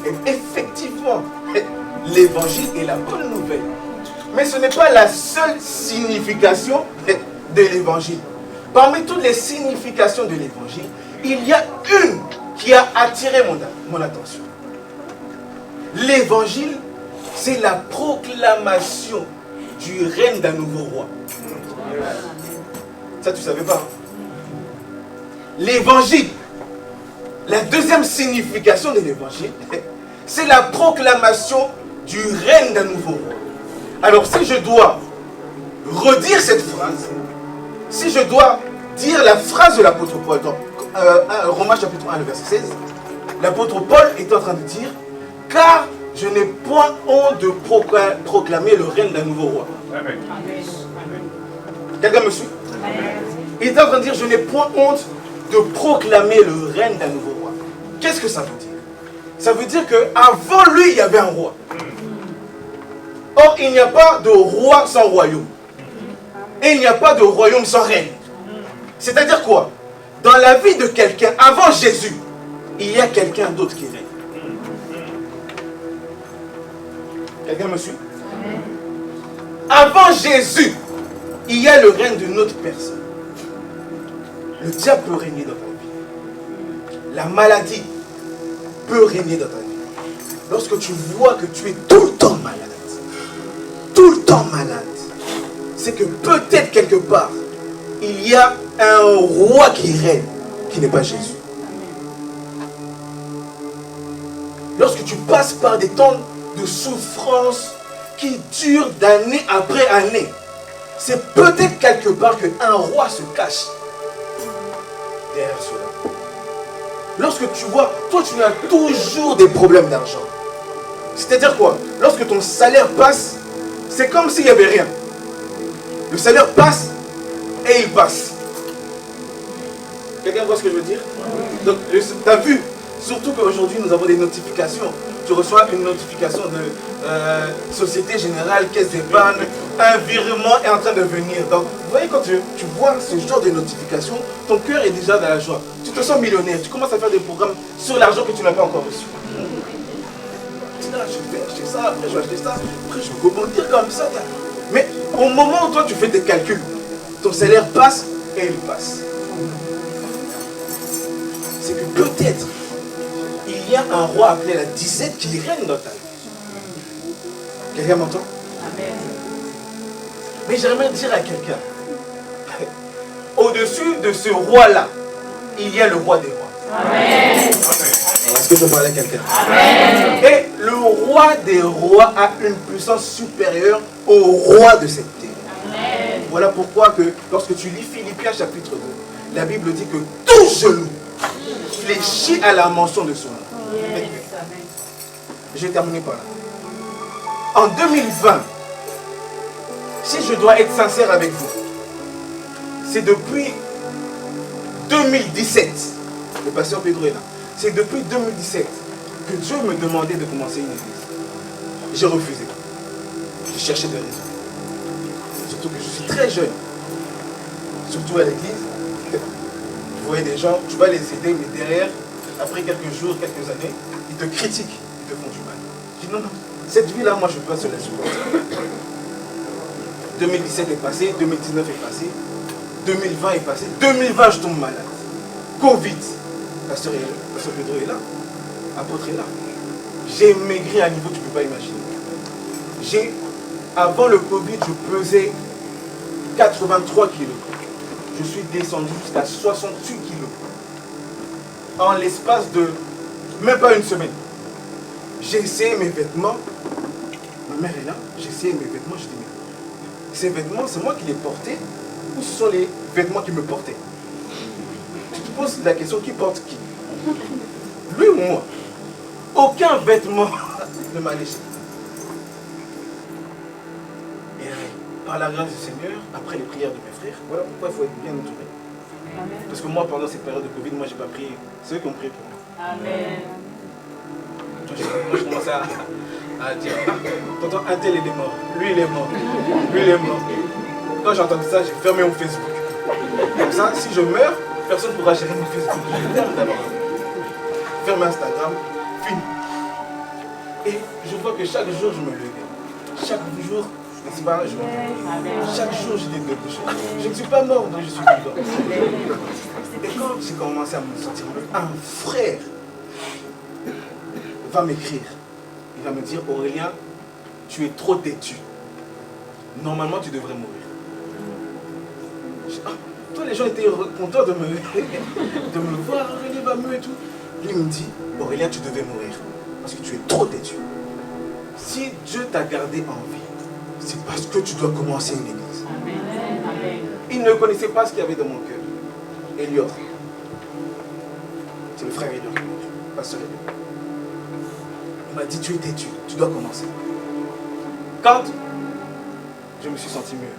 Et effectivement, l'évangile est la bonne nouvelle. Mais ce n'est pas la seule signification de l'évangile. Parmi toutes les significations de l'évangile, il y a une qui a attiré mon attention. L'évangile, c'est la proclamation du règne d'un nouveau roi. Ça, tu ne savais pas. L'évangile, la deuxième signification de l'évangile, c'est la proclamation du règne d'un nouveau roi. Alors, si je dois redire cette phrase, si je dois dire la phrase de l'apôtre Paul dans Romains chapitre 1, le verset 16, l'apôtre Paul est en train de dire, car je n'ai point honte de proclamer le règne d'un nouveau roi. Amen. Quelqu'un me suit? Il est en train de dire, je n'ai point honte de proclamer le règne d'un nouveau roi. Qu'est-ce que ça veut dire? Ça veut dire qu'avant lui, il y avait un roi. Or, il n'y a pas de roi sans royaume. Et il n'y a pas de royaume sans règne. C'est-à-dire quoi? Dans la vie de quelqu'un, avant Jésus, il y a quelqu'un d'autre qui règne. Quelqu'un me suit? Avant Jésus, il y a le règne d'une autre personne. Le diable peut régner dans ta vie. La maladie peut régner dans ta vie. Lorsque tu vois que tu es tout le temps malade, c'est que peut-être quelque part, il y a un roi qui règne, qui n'est pas Jésus. Lorsque tu passes par des temps de souffrance qui durent d'année après année, c'est peut-être quelque part qu'un roi se cache derrière cela. Lorsque tu vois, toi tu as toujours des problèmes d'argent. C'est-à-dire quoi? Lorsque ton salaire passe, c'est comme s'il n'y avait rien. Le salaire passe et il passe. Quelqu'un voit ce que je veux dire? Donc, tu as vu, surtout qu'aujourd'hui nous avons des notifications. Tu reçois une notification de Société Générale, Caisse d'épargne, un virement est en train de venir. Donc, vous voyez, quand tu vois ce genre de notification, ton cœur est déjà dans la joie. Tu te sens millionnaire, tu commences à faire des programmes sur l'argent que tu n'as pas encore reçu. Tu dis, je vais acheter ça, après je vais acheter ça, après je vais rebondir comme ça. Mais au moment où toi tu fais tes calculs, ton salaire passe et il passe. C'est que peut-être il y a un roi appelé la disette qui règne dans ta vie. Quelqu'un m'entend? Amen. Mais j'aimerais dire à quelqu'un, au-dessus de ce roi-là, il y a le roi des rois. Amen. Est-ce que je parle à quelqu'un? Amen. Et le roi des rois a une puissance supérieure au roi de cette terre. Amen. Voilà pourquoi que lorsque tu lis Philippiens chapitre 2, la Bible dit que tout genou fléchit à la mention de son nom. Yes. Je vais terminer par là. En 2020, si je dois être sincère avec vous, c'est depuis 2017, le pasteur Pedro est là, c'est depuis 2017 que Dieu me demandait de commencer une église. J'ai refusé. J'ai cherché des raisons. Surtout que je suis très jeune. Surtout à l'église. Vous voyez des gens, tu vas les aider, mais derrière, après quelques jours, quelques années, ils te critiquent, ils te font du mal. Je dis non, non, cette vie-là, moi je ne peux pas se la supporter. 2017 est passé, 2019 est passé, 2020 est passé, 2020 je tombe malade. Covid, pasteur Pedro est là, apôtre est là. J'ai maigri à un niveau que tu ne peux pas imaginer. Avant le Covid, je pesais 83 kilos. Je suis descendu jusqu'à 68 kilos. En l'espace de même pas une semaine. J'ai essayé mes vêtements. Ma mère est là. J'ai essayé mes vêtements. Je dis, mais ces vêtements, c'est moi qui les portais ou ce sont les vêtements qui me portaient? Tu te poses la question, qui porte qui? Lui ou moi? Aucun vêtement ne m'a léché. Et par la grâce du Seigneur, après les prières de mes frères, voilà pourquoi il faut être bien entouré. Parce que moi, pendant cette période de Covid, moi, je n'ai pas prié. C'est eux qui ont prié pour moi. Amen. Moi, je commençais à dire, tonton, un tel il est mort. Lui, il est mort. Lui, il est mort. Quand j'ai entendu ça, j'ai fermé mon Facebook. Comme ça, si je meurs, personne ne pourra gérer mon Facebook. Je ferme d'abord. Ferme Instagram, fini. Et je vois que chaque jour, je me levais. Chaque jour, n'est-ce pas, je me levais. Chaque jour, je dis quelque chose. Je ne suis pas mort, donc je suis vivant. Et quand j'ai commencé à me sentir mieux, un frère va m'écrire. Il va me dire, Aurélien, tu es trop têtu. Normalement, tu devrais mourir. Tous les gens étaient contents de me voir, Aurélien va mieux et tout. Lui me dit, Aurélien, tu devais mourir. Parce que tu es trop têtu. Si Dieu t'a gardé en vie, c'est parce que tu dois commencer une église. Amen. Il ne connaissait pas ce qu'il y avait dans mon cœur. Elior. C'est le frère Elior. Pasteur Elior. Il m'a dit, tu es têtu, tu dois commencer. Quand je me suis senti mieux,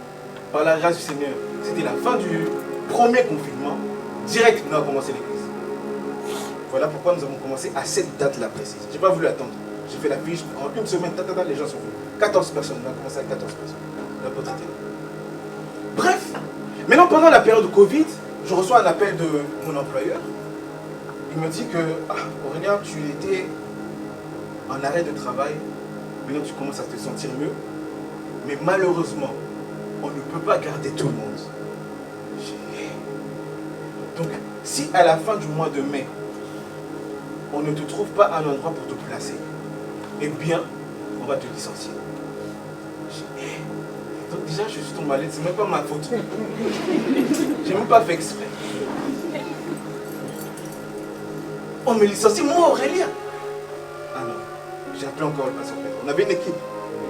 par la grâce du Seigneur, c'était la fin du premier confinement, direct, nous avons commencé l'église. Voilà pourquoi nous avons commencé à cette date-là précise. Je n'ai pas voulu attendre. J'ai fait la fiche, en une semaine, les gens sont venus. 14 personnes, on a commencé avec 14 personnes. L'apôtre était là. Bref, maintenant pendant la période de Covid, je reçois un appel de mon employeur. Il me dit que, Aurélien, tu étais en arrêt de travail, maintenant tu commences à te sentir mieux, mais malheureusement, on ne peut pas garder tout le monde. Donc, si à la fin du mois de mai, on ne te trouve pas un endroit pour te placer, eh bien, on va te licencier. Donc déjà, je suis tombé malade, c'est même pas ma faute. J'ai même pas fait exprès. On me licencie, moi Aurélien. Ah non, j'ai appelé encore le pasteur Pedro. On avait une équipe.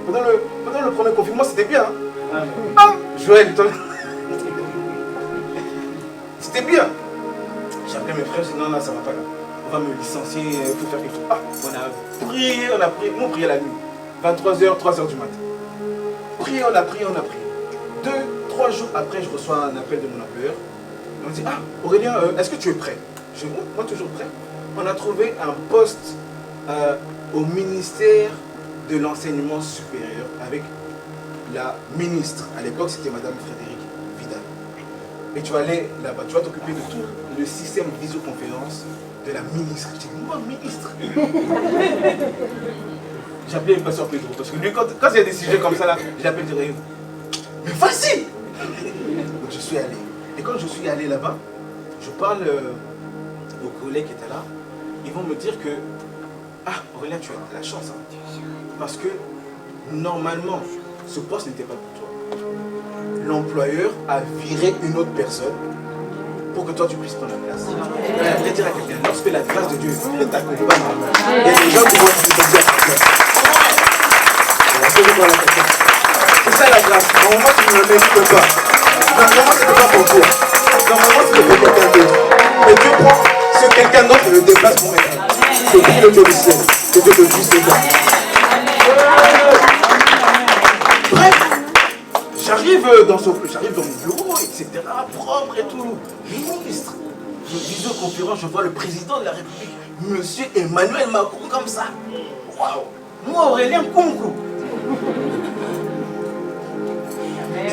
Pendant le premier confinement, c'était bien. Hein? Ah, Joël, toi. C'était bien. J'ai appelé mes frères, j'ai dit non, ça va pas là. On va me licencier, il faut faire quelque chose. Ah, on a prié, nous on priait la nuit. 23h, 3h du matin. Prié, on a prié. 2-3 jours après, je reçois un appel de mon employeur. On me dit, Aurélien, est-ce que tu es prêt? Je dis, moi toujours prêt. On a trouvé un poste au ministère de l'enseignement supérieur avec la ministre. À l'époque, c'était Madame Frédérique Vidal. Et tu vas aller là-bas, tu vas t'occuper de tout le système visioconférence de la ministre. Je dis, moi, ministre. J'ai appelé le pasteur Pedro, parce que lui, quand il y a des sujets comme ça, là, je l'appelle direct. Mais vas-y! Donc je suis allé. Et quand je suis allé là-bas, je parle aux collègues qui étaient là. Ils vont me dire que, Aurélien, tu as de la chance. Hein, parce que, normalement, ce poste n'était pas pour toi. L'employeur a viré une autre personne pour que toi tu puisses prendre la place. Je vais dire à quelqu'un, lorsque la grâce de Dieu t'accompagne, il y a des gens qui vont te dire à quelqu'un. C'est ça la grâce. Normalement tu ne le mérites pas. Normalement ce n'est pas pour toi. Normalement c'est pour quelqu'un d'autre. Mais Dieu prend ce quelqu'un d'autre et le déplace pour mettre. C'est lui le Dieu du ciel. C'est Dieu le juste gars. Bref. J'arrive dans mon bureau, etc., propre et tout. Ministre, je visioconférence, je vois le président de la République, Monsieur Emmanuel Macron, comme ça. Waouh! Moi, Aurélien Congo.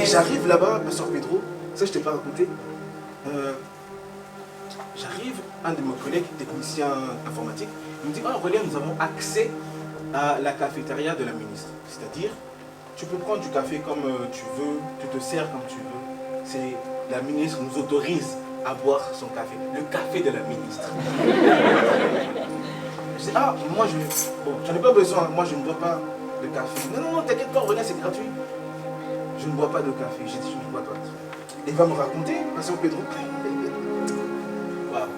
Et j'arrive là-bas, pasteur Pedro, ça je ne t'ai pas raconté. J'arrive, un de mes collègues, technicien informatique, il me dit, Aurélien, nous avons accès à la cafétéria de la ministre. C'est-à-dire, tu peux prendre du café comme tu veux, tu te sers comme tu veux. C'est la ministre nous autorise à boire son café. Le café de la ministre. Je dis, moi j'en ai pas besoin, moi je ne bois pas de café. Non, t'inquiète pas, Aurélien, c'est gratuit. Je ne bois pas de café. J'ai dit, je ne bois pas. Il va me raconter, pasteur Pedro. Wow.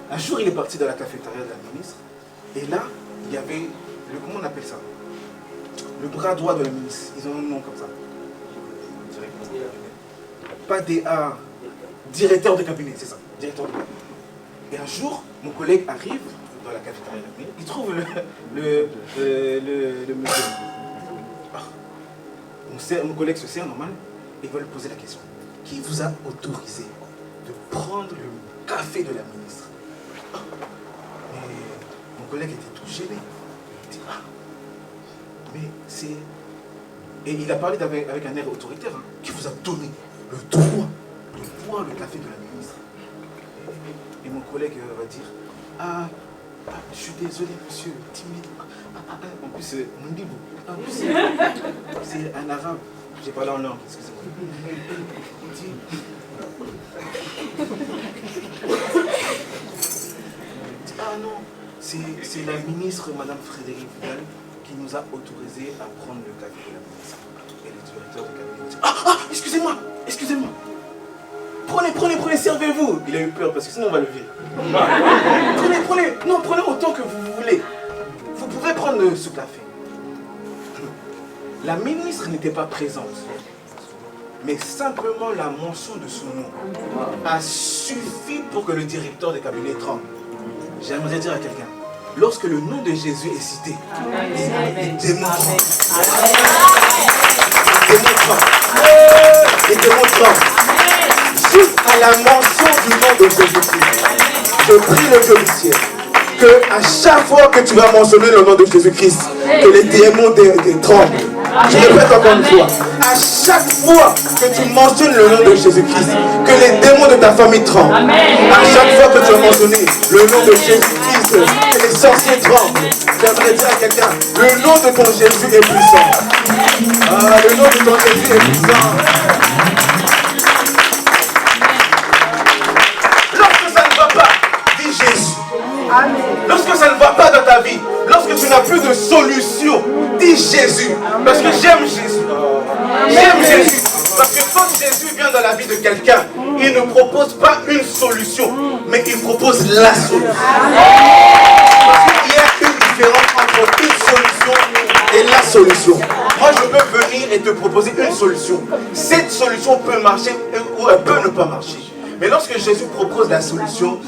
Un jour, il est parti dans la cafétéria de la ministre. Et là, il y avait, comment on appelle ça? Le bras droit de la ministre, ils ont un nom comme ça. Pas DA, directeur de cabinet, c'est ça. Directeur de cabinet. Et un jour, mon collègue arrive dans la cafétéria de la ministre, il trouve le monsieur. Mon collègue se sert normal, et il va lui poser la question. Qui vous a autorisé de prendre le café de la ministre? Et mon collègue était tout gêné. Il dit, mais c'est... Et il a parlé avec un air autoritaire. Hein, qui vous a donné le droit de boire le café de la ministre? Et mon collègue va dire, je suis désolé, monsieur, timide. En plus, mon livre. En plus, c'est un arabe. J'ai parlé en langue, excusez-moi. Il dit... non, c'est la ministre, Madame Frédérique Vidal, qui nous a autorisé à prendre le café de la ministre. Et le directeur de cabinet dit, excusez-moi. Prenez, servez-vous. Il a eu peur parce que sinon on va le virer. Prenez autant que vous voulez. Vous pouvez prendre ce café. La ministre n'était pas présente. Mais simplement la mention de son nom a suffi pour que le directeur de cabinet tremble. J'aimerais dire à quelqu'un, lorsque le nom de Jésus est cité, les démons tremblent. Les démons tremblent. Juste à la mention du nom de Jésus-Christ, je prie le Dieu du ciel que à chaque fois que tu vas mentionner le nom de Jésus-Christ, que les démons tremblent. Je répète encore une fois, à chaque fois que tu mentionnes le nom de Jésus-Christ, que les démons de ta famille tremblent. À chaque fois que tu vas mentionner le nom de Jésus-Christ, que les sorciers tremblent. J'aimerais dire à quelqu'un, le nom de ton Jésus est puissant. Le nom de ton Jésus est puissant. Lorsque ça ne va pas, dis Jésus. Lorsque ça ne va pas dans ta vie, lorsque tu n'as plus de solution, dis Jésus. Parce que j'aime Jésus. J'aime Jésus. Parce que quand Jésus vient dans la vie de quelqu'un, il ne propose pas une solution, mais il propose la solution. Parce qu'il y a une différence entre une solution et la solution. Moi, je peux venir et te proposer une solution. Cette solution peut marcher ou elle peut ne pas marcher. Mais lorsque Jésus propose la solution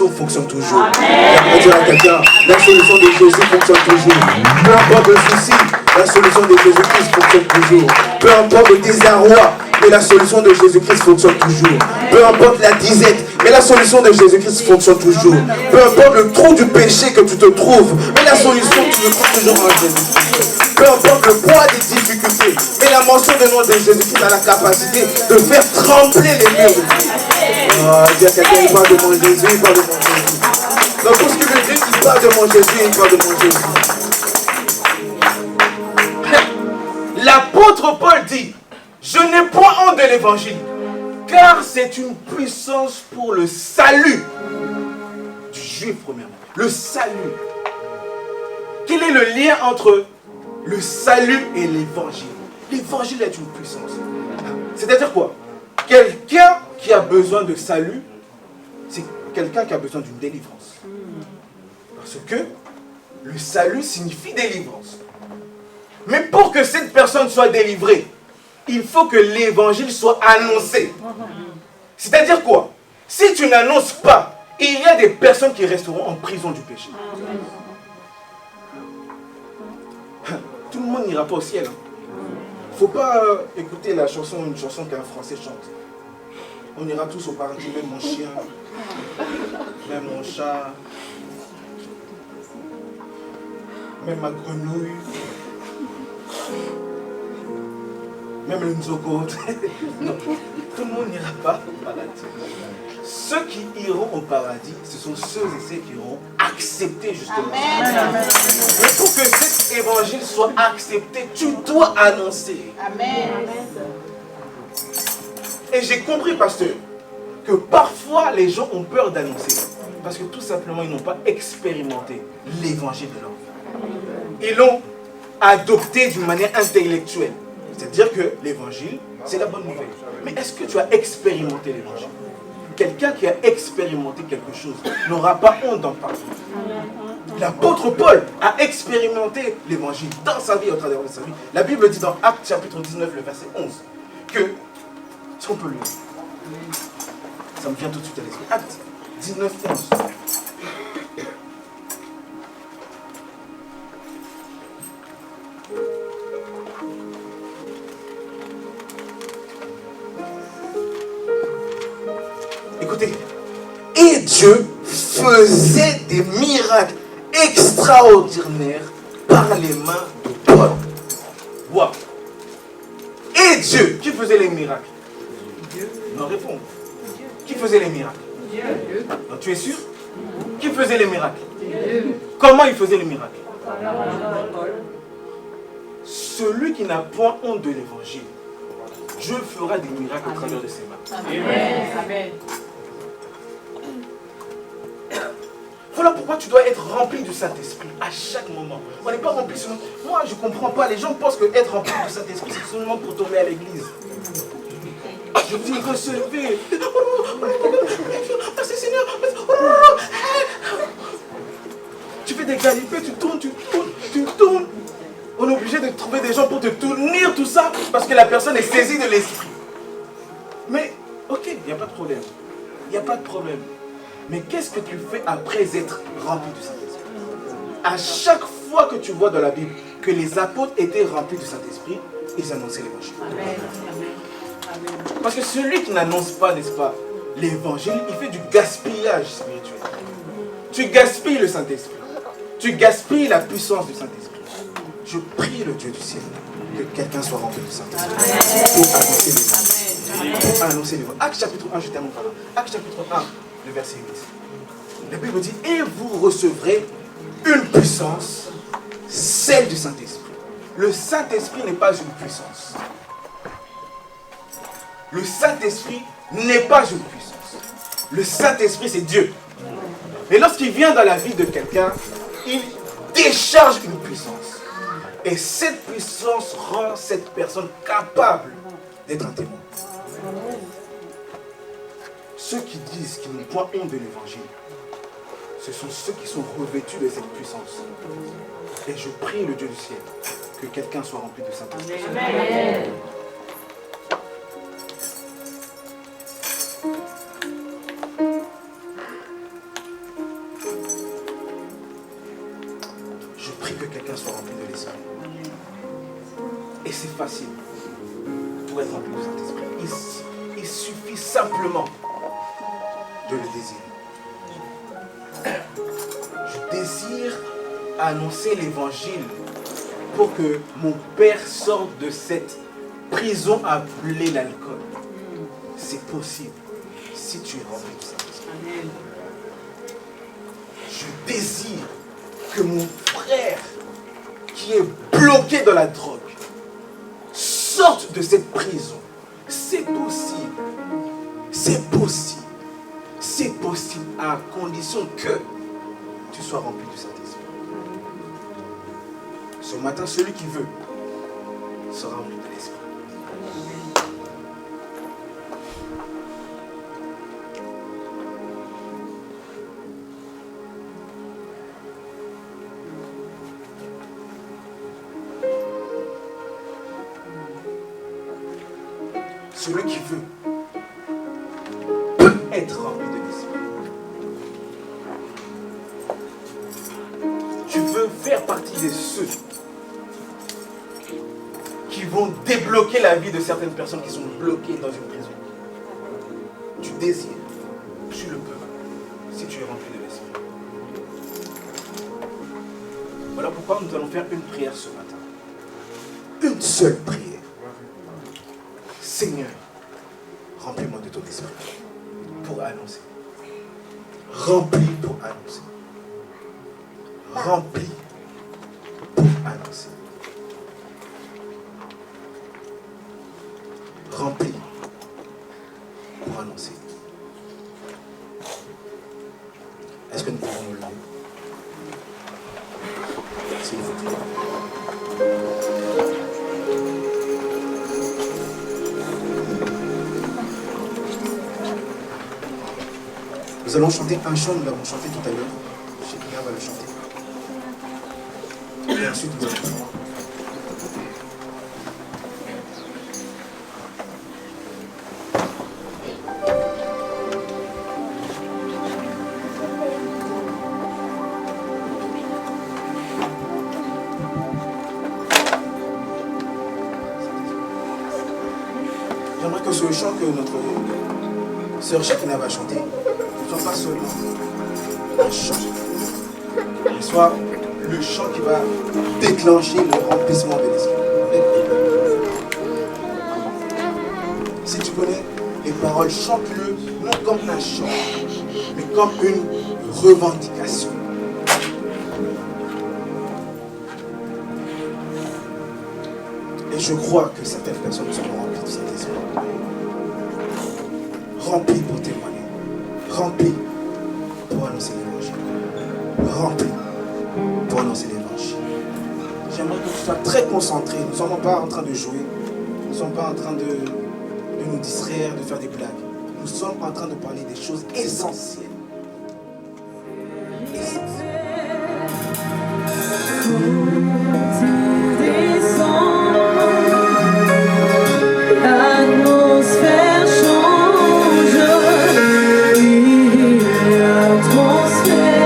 fonctionne toujours. J'aimerais dire à quelqu'un, la solution de Jésus fonctionne toujours. Peu importe le souci, la solution de Jésus-Christ fonctionne toujours. Peu importe le désarroi, mais la solution de Jésus-Christ fonctionne toujours. Peu importe la disette, mais la solution de Jésus-Christ fonctionne toujours. Peu importe le trou du péché que tu te trouves, mais la solution tu le trouves toujours en Jésus-Christ. Peu importe le poids des difficultés, mais la mention du nom de Jésus-Christ a la capacité de faire trembler les murs de Dieu. Dire quelqu'un, il parle de mon Jésus, il parle de mon Jésus. Donc pour ce qui veut dire, il parle de mon Jésus, il parle de mon Jésus. L'apôtre Paul dit, je n'ai point honte de l'évangile, car c'est une puissance pour le salut du juif premièrement. Le salut. Quel est le lien entre le salut et l'évangile? L'évangile est une puissance. C'est-à-dire quoi? Quelqu'un qui a besoin de salut, c'est quelqu'un qui a besoin d'une délivrance. Parce que le salut signifie délivrance. Mais pour que cette personne soit délivrée, il faut que l'évangile soit annoncé. C'est-à-dire quoi? Si tu n'annonces pas, il y a des personnes qui resteront en prison du péché. Tout le monde n'ira pas au ciel. Il ne faut pas écouter une chanson qu'un Français chante. On ira tous au paradis, même mon chien, même mon chat, même ma grenouille, même le nzogo. Non, tout le monde n'ira pas au paradis. Ceux qui iront au paradis, ce sont ceux et celles qui auront accepté justement. Amen. Mais pour que cet évangile soit accepté, tu dois annoncer. Amen. Et j'ai compris, pasteur, que parfois les gens ont peur d'annoncer. Parce que tout simplement, ils n'ont pas expérimenté l'évangile de leur vie. Ils l'ont adopté d'une manière intellectuelle. C'est-à-dire que l'évangile, c'est la bonne nouvelle. Mais est-ce que tu as expérimenté l'évangile? Quelqu'un qui a expérimenté quelque chose n'aura pas honte d'en parler. L'apôtre Paul a expérimenté l'évangile dans sa vie, au travers de sa vie. La Bible dit dans Actes chapitre 19, le verset 11, que... Est-ce qu'on peut le lire? Ça me vient tout de suite à l'esprit. Actes 19, 11. Écoutez, et Dieu faisait des miracles extraordinaires par les mains de Paul. Wow. Et Dieu, qui faisait les miracles? Dieu. Non, réponds. Qui faisait les miracles? Dieu. Non, tu es sûr? Qui faisait les miracles? Dieu. Comment il faisait les miracles? Celui qui n'a point honte de l'évangile, Dieu fera des miracles au travers de ses mains. Amen. Amen. Voilà pourquoi tu dois être rempli du Saint-Esprit à chaque moment. On n'est pas rempli seulement. Moi, je ne comprends pas. Les gens pensent que être rempli du Saint-Esprit, c'est seulement pour tomber à l'église. Je vous dis, recevez. Merci Seigneur. Tu fais des galipés, tu tournes. On est obligé de trouver des gens pour te tournir tout ça parce que la personne est saisie de l'esprit. Mais, ok, il n'y a pas de problème. Il n'y a pas de problème. Mais qu'est-ce que tu fais après être rempli du Saint-Esprit? À chaque fois que tu vois dans la Bible que les apôtres étaient remplis du Saint-Esprit, ils annonçaient l'évangile. Parce que celui qui n'annonce pas, n'est-ce pas, l'évangile, il fait du gaspillage spirituel. Tu gaspilles le Saint-Esprit. Tu gaspilles la puissance du Saint-Esprit. Je prie le Dieu du ciel que quelqu'un soit rempli du Saint-Esprit pour annoncer l'évangile. Pour annoncer l'évangile. Acte chapitre 1, je termine par là. Acte chapitre 1, le verset 8. La Bible dit, et vous recevrez une puissance, celle du Saint-Esprit. Le Saint-Esprit n'est pas une puissance. Le Saint-Esprit n'est pas une puissance. Le Saint-Esprit, c'est Dieu. Et lorsqu'il vient dans la vie de quelqu'un, il décharge une puissance. Et cette puissance rend cette personne capable d'être un témoin. Ceux qui disent qu'ils n'ont point honte de l'évangile, ce sont ceux qui sont revêtus de cette puissance. Et je prie le Dieu du ciel que quelqu'un soit rempli de Saint-Esprit. Amen. Je prie que quelqu'un soit rempli de l'Esprit. Et c'est facile pour être rempli du Saint-Esprit. Il suffit simplement de le désirer. Je désire annoncer l'évangile pour que mon Père sorte de cette prison appelée l'alcool. C'est possible si tu es rempli du Saint-Esprit. Je désire que mon frère qui est bloqué dans la drogue sorte de cette prison. C'est possible. C'est possible. C'est possible à condition que tu sois rempli du Saint-Esprit. Ce matin, celui qui veut sera rempli de l'Esprit. Celui qui veut peut être rempli de l'Esprit. Tu veux faire partie de ceux qui vont débloquer la vie de certaines personnes qui sont bloquées dans une prison. Tu désires, tu le peux, si tu es rempli de l'Esprit. Voilà pourquoi nous allons faire une prière ce matin. Une seule prière. Seigneur, remplis-moi de ton esprit pour annoncer. Remplis pour annoncer. Remplis pour annoncer. Remplis pour annoncer. Est-ce que nous pouvons nous lever? S'il vous plaît. Nous allons chanter un chant, nous l'avons chanté tout à l'heure. Chacun va le chanter. Et ensuite, nous allons prier. J'aimerais que ce chant que notre sœur Chakina va chanter ne soit pas seulement un chant, mais soit le chant qui va déclencher le remplissement de l'esprit. Si tu connais les paroles, chante-le non comme un chant, mais comme une revendication. Et je crois que certaines personnes seront remplies de cet esprit. Remplies pour témoigner. Remplis pour annoncer l'évangile. Remplis pour annoncer l'évangile. J'aimerais que tu sois très concentré. Nous ne sommes pas en train de jouer. Nous ne sommes pas en train de nous distraire, de faire des blagues. Nous sommes en train de parler des choses essentielles. L'atmosphère change, il y a un transfert.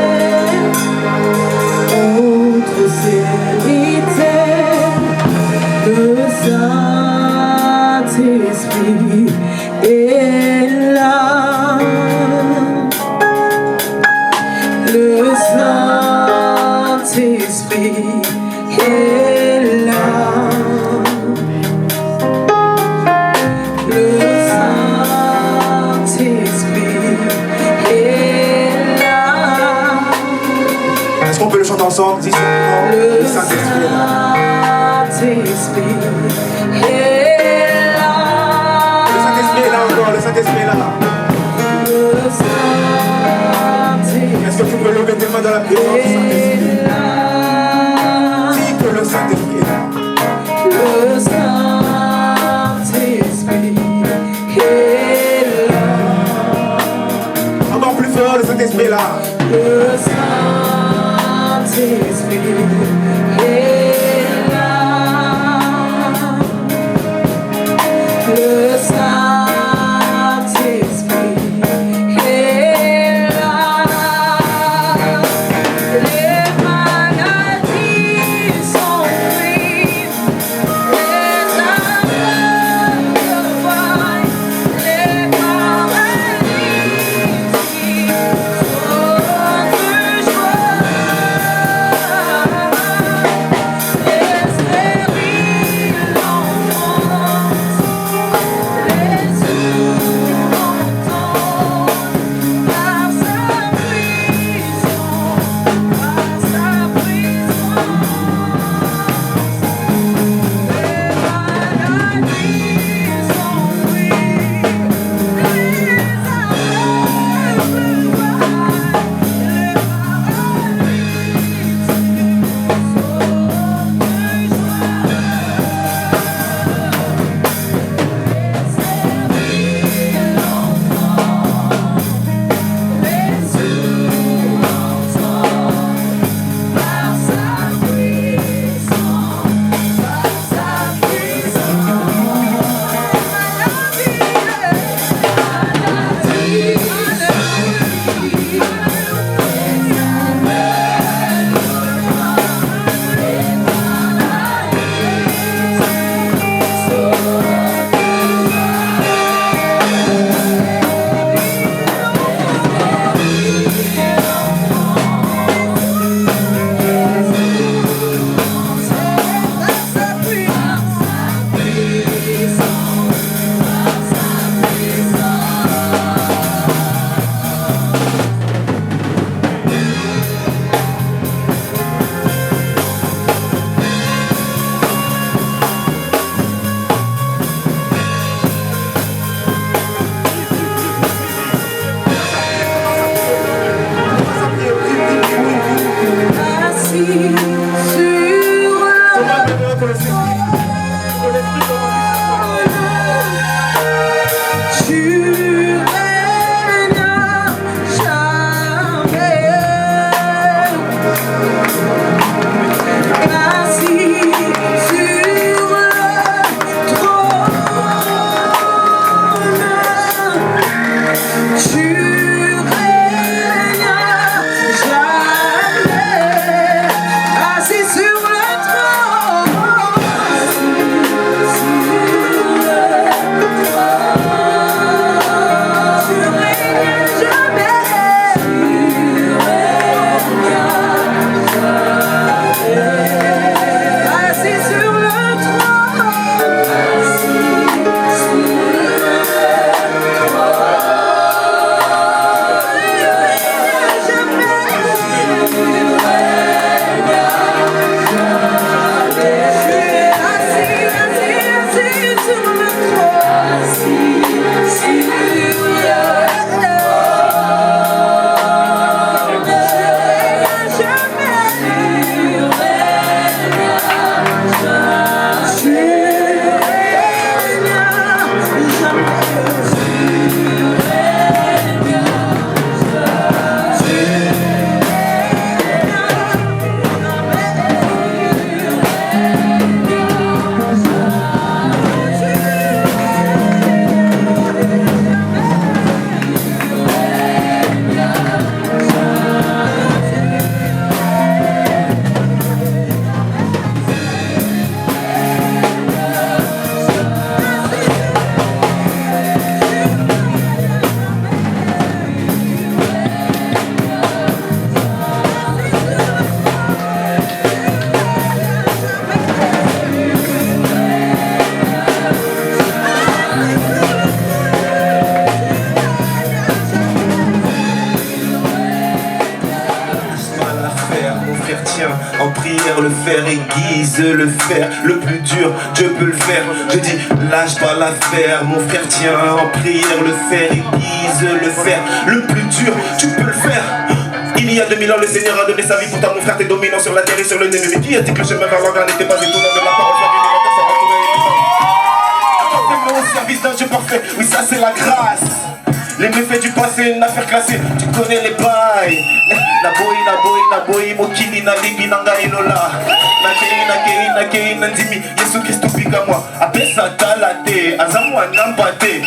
Oh. Saint-Esprit est là. Le Saint-Esprit est là. Est-ce qu'on peut le chanter ensemble? Dis simplement, le Saint-Esprit est là. Saint-Esprit est là. Le Saint-Esprit est là encore, le Saint-Esprit est là. Est-ce que tu peux lever tes mains dans la présence du Saint-Esprit? Dis que le Saint-Esprit est là. Le Saint-Esprit est là. Encore plus fort, le Saint-Esprit est là. Le Saint-Esprit est là. Le Saint-Esprit est là. Les maladies sont prises, les aveugles voient, les paralytiques sautent de joie. le fer aiguise le fer. Le plus dur, Dieu peut le faire. Je dis, lâche pas l'affaire, mon frère, tiens en prière. Le fer aiguise le fer. Le plus dur, tu peux le faire. Il y a 2000 ans, le Seigneur a donné sa vie pour toi, mon frère, t'es dominant sur la terre et sur le nez. Mais qui a dit que le chemin vers l'engrais n'était pas étonnant de la parole? Au service d'un Dieu parfait, oui, ça c'est la grâce. Les méfaits du passé, une affaire classée, tu connais les bails. Naboy, mokili na ligi nanga ilola. Nakei nandimi, Yesu Christo pika moi. Apesa talate, azamu anampate.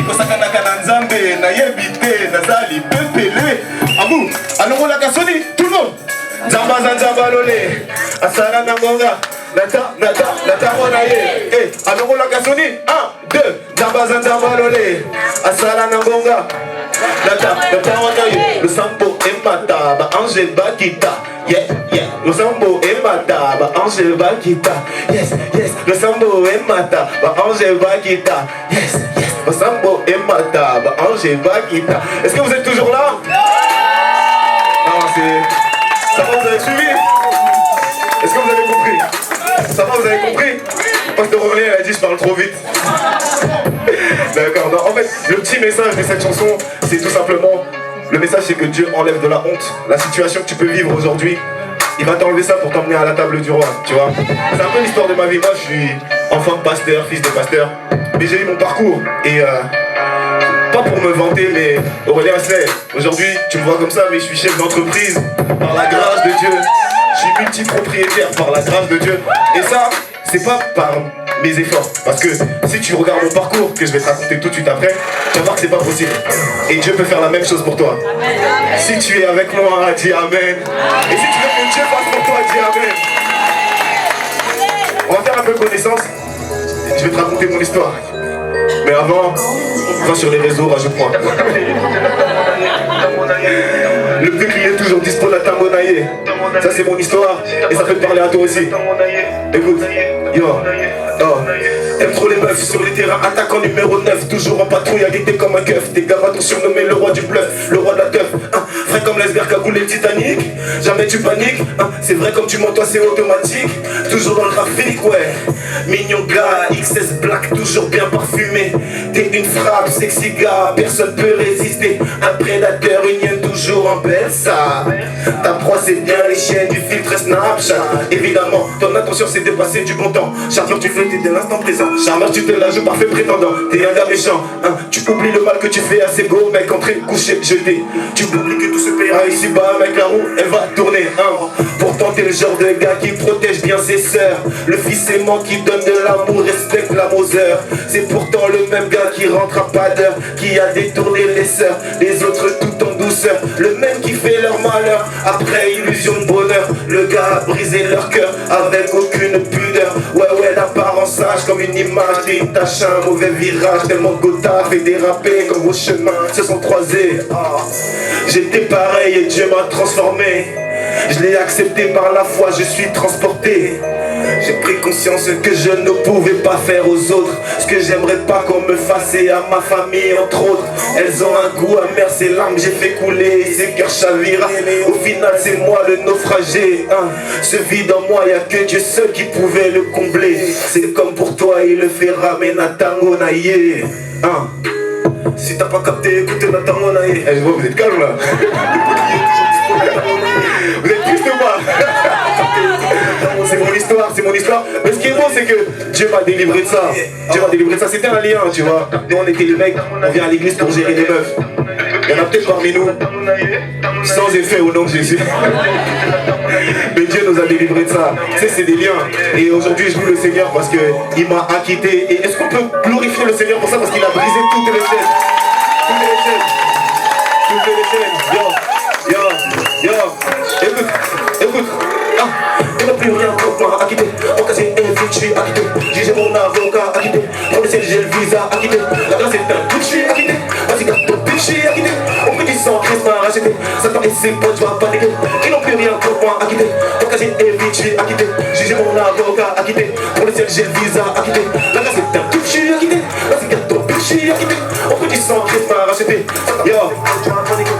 Kosaka nakana nzambe, na yebite, nazali pepele. Amu, alongo la kasoni, tout le monde. Zamba zanzamba lole, asara nangonga. Nata monaye, alongo la kasoni, 1, 2, zamba zanzamba lole, asara nangonga. Nata monaye, le sampo emata, ba ange bakita, yeah, le sampo emata, ba ange bakita, yes, le sampo emata, ba ange bakita, yes, le sampo emata, ba ange bakita. Est-ce que vous êtes toujours là? Non, c'est... Ça va, vous avez suivi? Est-ce que vous avez compris? Ça va, vous avez compris? Pasteur Aurélien a dit je parle trop vite. D'accord, non, en fait, le petit message de cette chanson, c'est tout simplement, le message c'est que Dieu enlève de la honte. La situation que tu peux vivre aujourd'hui, il va t'enlever ça pour t'emmener à la table du roi, tu vois. C'est un peu l'histoire de ma vie. Moi, je suis enfant de pasteur, fils de pasteur, mais j'ai eu mon parcours et... pas pour me vanter, mais Aurélien sait, aujourd'hui tu me vois comme ça, mais je suis chef d'entreprise par la grâce de Dieu. Je suis multipropriétaire par la grâce de Dieu. Et ça, c'est pas par mes efforts. Parce que si tu regardes mon parcours, que je vais te raconter tout de suite après, tu vas voir que c'est pas possible. Et Dieu peut faire la même chose pour toi. Si tu es avec moi, dis Amen. Et si tu veux que Dieu fasse pour toi, dis Amen. On va faire un peu connaissance. Je vais te raconter mon histoire. Mais avant, va sur les réseaux, rajoute-moi. Le but qu'il est toujours dispo la Tamonaye. Ça c'est mon histoire et ça peut te parler à toi aussi. Écoute, t'aimes trop les meufs sur les terrains, attaquant numéro 9. Toujours en patrouille, agité comme un keuf. Tes gamins t'ont surnommé le roi du bluff, le roi de la teuf. Frais comme l'iceberg qui a coulé le Titanic. Jamais tu paniques, c'est vrai comme tu mens, toi c'est automatique. Toujours dans le trafic, ouais. Mignon gars, XS Black, toujours bien parfumé. T'es une frappe, sexy gars, personne peut résister. Un prédateur, une hyène toujours en belle ça. Ta proie c'est bien les chiens du filtre Snapchat. Évidemment, ton attention c'est de passer du bon temps. Charmeur tu fais de l'instant présent. Charmeur tu te la joues parfait prétendant. T'es un gars méchant, tu oublies le mal que tu fais à ces go mec entré, couché, jeté. Tu oublies que tout se paiera ici bas mec, la roue elle va tourner. Pourtant t'es le genre de gars qui protège bien ses sœurs. Le fils aimant qui donne de l'amour, respecte la Moser. C'est pourtant le même gars qui rentre à pas d'heure, qui a détourné les sœurs, les autres tout en douceur. Le même qui fait leur malheur, après illusion de bonheur. Le gars a brisé leur cœur avec aucune pudeur. Ouais, l'apparence sage comme une image qui tâche un mauvais virage. Tellement Gotha fait déraper comme vos chemins se sont croisés. J'étais pareil et Dieu m'a transformé. Je l'ai accepté par la foi, je suis transporté. J'ai pris conscience que je ne pouvais pas faire aux autres ce que j'aimerais pas qu'on me fasse, et à ma famille entre autres. Elles ont un goût amer, ces larmes j'ai fait couler, ces cœurs chavirent. Au final c'est moi le naufragé, Ce vide en moi, y'a que Dieu seul qui pouvait le combler. C'est comme pour toi, il le fera, mais Natango Naye. Si t'as pas capté, écoutez Natango Naye. Je vois, vous êtes calme là. Vous êtes triste ou pas? C'est mon histoire. Mais ce qui est beau, c'est que Dieu m'a délivré de ça. Dieu m'a délivré de ça. C'était un lien, tu vois. Nous, on était les mecs, on vient à l'église pour gérer les meufs. Il y en a peut-être parmi nous, sans effet au nom de Jésus. Mais Dieu nous a délivré de ça. Tu sais, c'est des liens. Et aujourd'hui, je loue le Seigneur parce qu'il m'a acquitté. Et est-ce qu'on peut glorifier le Seigneur pour ça? Parce qu'il a brisé toutes les chaînes. Toutes les chaînes. Écoute. Il n'y a plus rien pour moi à quitter. En cas c'est un je suis acquitté. J'ai mon avocat acquitté. Pour le ciel j'ai le visa acquitté. La grâce est un but, je suis acquitté. Vas-y garde ton but, je suis acquitté. Au prix du sang, Christ m'a racheté. Satan et ses potes, tu vas paniquer. Ils n'ont plus rien pour moi à quitter. En cas j'ai un je suis acquitté. J'ai mon avocat acquitté. Pour le ciel j'ai le visa acquitté. La grâce est un but, je suis acquitté. Vas-y garde ton but, je suis acquitté. Au prix du sang, Christ m'a racheté.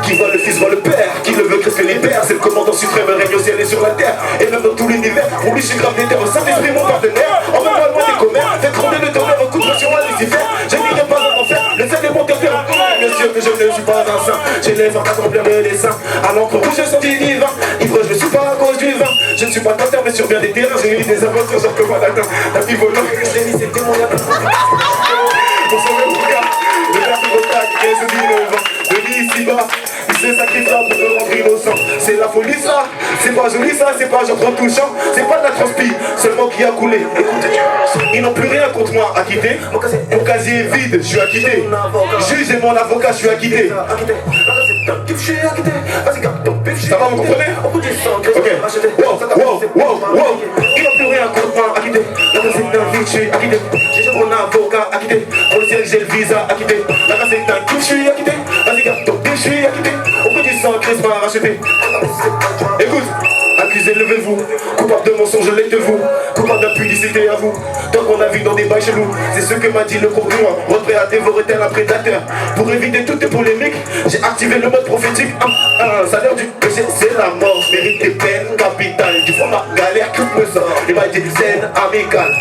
Qui voit le fils, voit le père. Qui le veut, Christ le libère. C'est le commandant suprême. frère me règne au ciel et sur la terre, et même dans tout l'univers. Pour lui, je suis grave déter au Saint-Esprit, mon partenaire. Envoie-moi loin des commères, fais trembler le tonnerre, un coup de pression à Lucifer. Je n'irai pas en enfer, le ciel est mon cœur. Bien sûr que je ne suis pas un saint, j'ai les formes d'accomplir le dessin. À l'encre rouge, je sens divin. Ivre, je ne suis pas à cause du vin. Je ne suis pas terre, mais sur bien des terrains. J'ai eu des aventures, genre comme un latin. La vie volant, je l'ai mis, c'était mon lapin. Pour sauver mon gars, le père qui retraque, et se dit le vent. De vie ici-bas, il se sacrifie pour me rendre innocent. C'est la folie ça, c'est pas joli ça, c'est pas genre trop touchant. C'est pas de la transpi, seulement qui a coulé. Écoutez, ils n'ont plus rien contre moi, acquitté. Mon casier est vide, je suis acquitté. Juge et mon avocat, je suis acquitté. Ça va, vous comprenez? Ok, wow. Ils n'ont plus rien contre moi, acquitté. La casse est un vide, je suis acquitté. J'ai mon avocat, acquitté. Pour le ciel, j'ai le visa, acquitté. La casse est un kiff, je suis acquitté. Vas-y, garde ton bif, je suis acquitté. Au prix du sang, Christ m'a racheté. Écoute, accusé, levez-vous. Coupable de mensonge, laitez-vous. Coupable d'impudicité à vous. Tant qu'on a vu dans des bails chelous, c'est ce que m'a dit le concurrent. Prêt à dévorer tel un prédateur. Pour éviter toutes les polémiques, j'ai activé le mode prophétique. Un salaire du péché, c'est la mort. Je mérite des peines capitales. Du fond, ma galère, tout me sort. Il m'a dit scène amicale.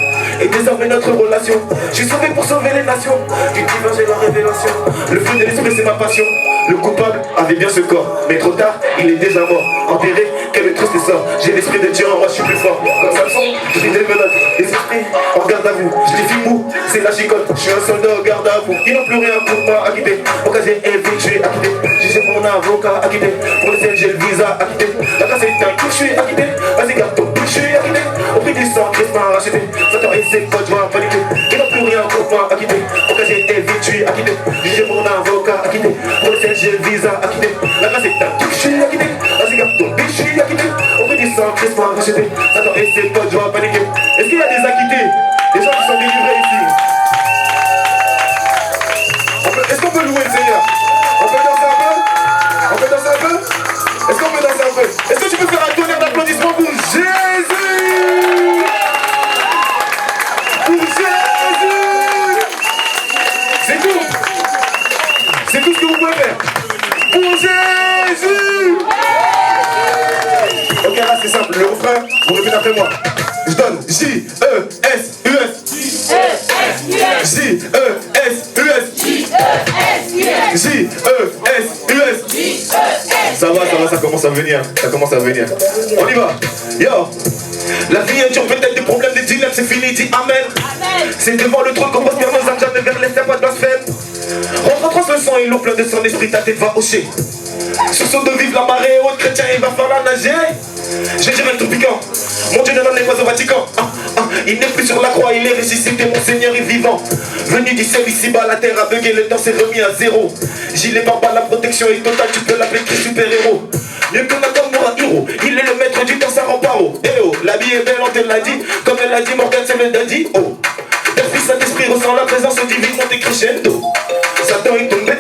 Et désormais notre relation, je suis sauvé pour sauver les nations. Du divin j'ai la révélation. Le feu de l'esprit c'est ma passion. Le coupable avait bien ce corps, mais trop tard il est déjà mort. Enterré, quel triste sort. J'ai l'esprit de Dieu en moi, je suis plus fort. Comme Samson, je vis des menottes. Les esprits en garde à vous. Je les filme mou, c'est la chicotte. Je suis un soldat en garde à vous. Ils n'ont plus rien pour moi, acquitté. Au cas j'ai élevé, je suis acquitté. J'ai mon avocat, acquitté. Pour le ciel j'ai le visa, acquitté. La casse est un coup, je suis acquitté. Vas-y garde ton but, je suis acquitté. Au prix du sang, Christ m'a racheté. Satan et ses potes, je vais paniquer. Ils n'ont plus rien pour moi, acquitté. Au cas j'ai élevé, je suis acquitté. J'ai mon avocat, acquitté. Pour le ciel j'ai le visa, acquitté. La casse est un coup, je suis acquitté. Vas-y garde ton but, je suis acquitté. Au prix du sang, Christ m'a racheté. Satan et ses potes, je vais paniquer. Est-ce qu'il y a des acquittés? Des gens qui sont délivrés ici? Est-ce qu'on peut louer le Seigneur? On peut danser un peu? On peut danser un peu? Est-ce qu'on peut danser un peu? Est-ce que tu peux faire un tonnerre d'applaudissements pour Jésus? Pour Jésus! C'est tout! C'est tout ce que vous pouvez faire! Pour Jésus! Ok, là c'est simple, le refrain, vous répétez après moi. Je donne J-E-S-U-S. J-E-S-U-S. J-E-S-U-S. Ça va, ça commence à venir. On y va. Yo. La vie est dure, peut-être des problèmes, des dilemmes, c'est fini, dis amen. C'est devant le trône qu'on prospère nos âmes, jamais vers l'est, pas de blasphème. Rentre le sang et l'eau plein de son esprit, ta tête va hocher. Sur son de vivre la marée haute, chrétien, il va falloir nager. Je dirais le tout piquant. Mon Dieu ne l'en est pas au Vatican. Il n'est plus sur la croix, il est ressuscité, mon Seigneur est vivant. Venu du ciel ici-bas, la terre a bugué, le temps s'est remis à zéro. Gilet barbare, la protection est totale, tu peux l'appeler super-héros. Mieux que Nakamura Hiro, il est le maître du temps, ça rend paro. Eh oh, la vie est belle, on te l'a dit. Comme elle l'a dit, Morgan, c'est le daddy. Oh, Père, Fils, Saint-Esprit ressent la présence divine, monte crescendo. Satan est tombé,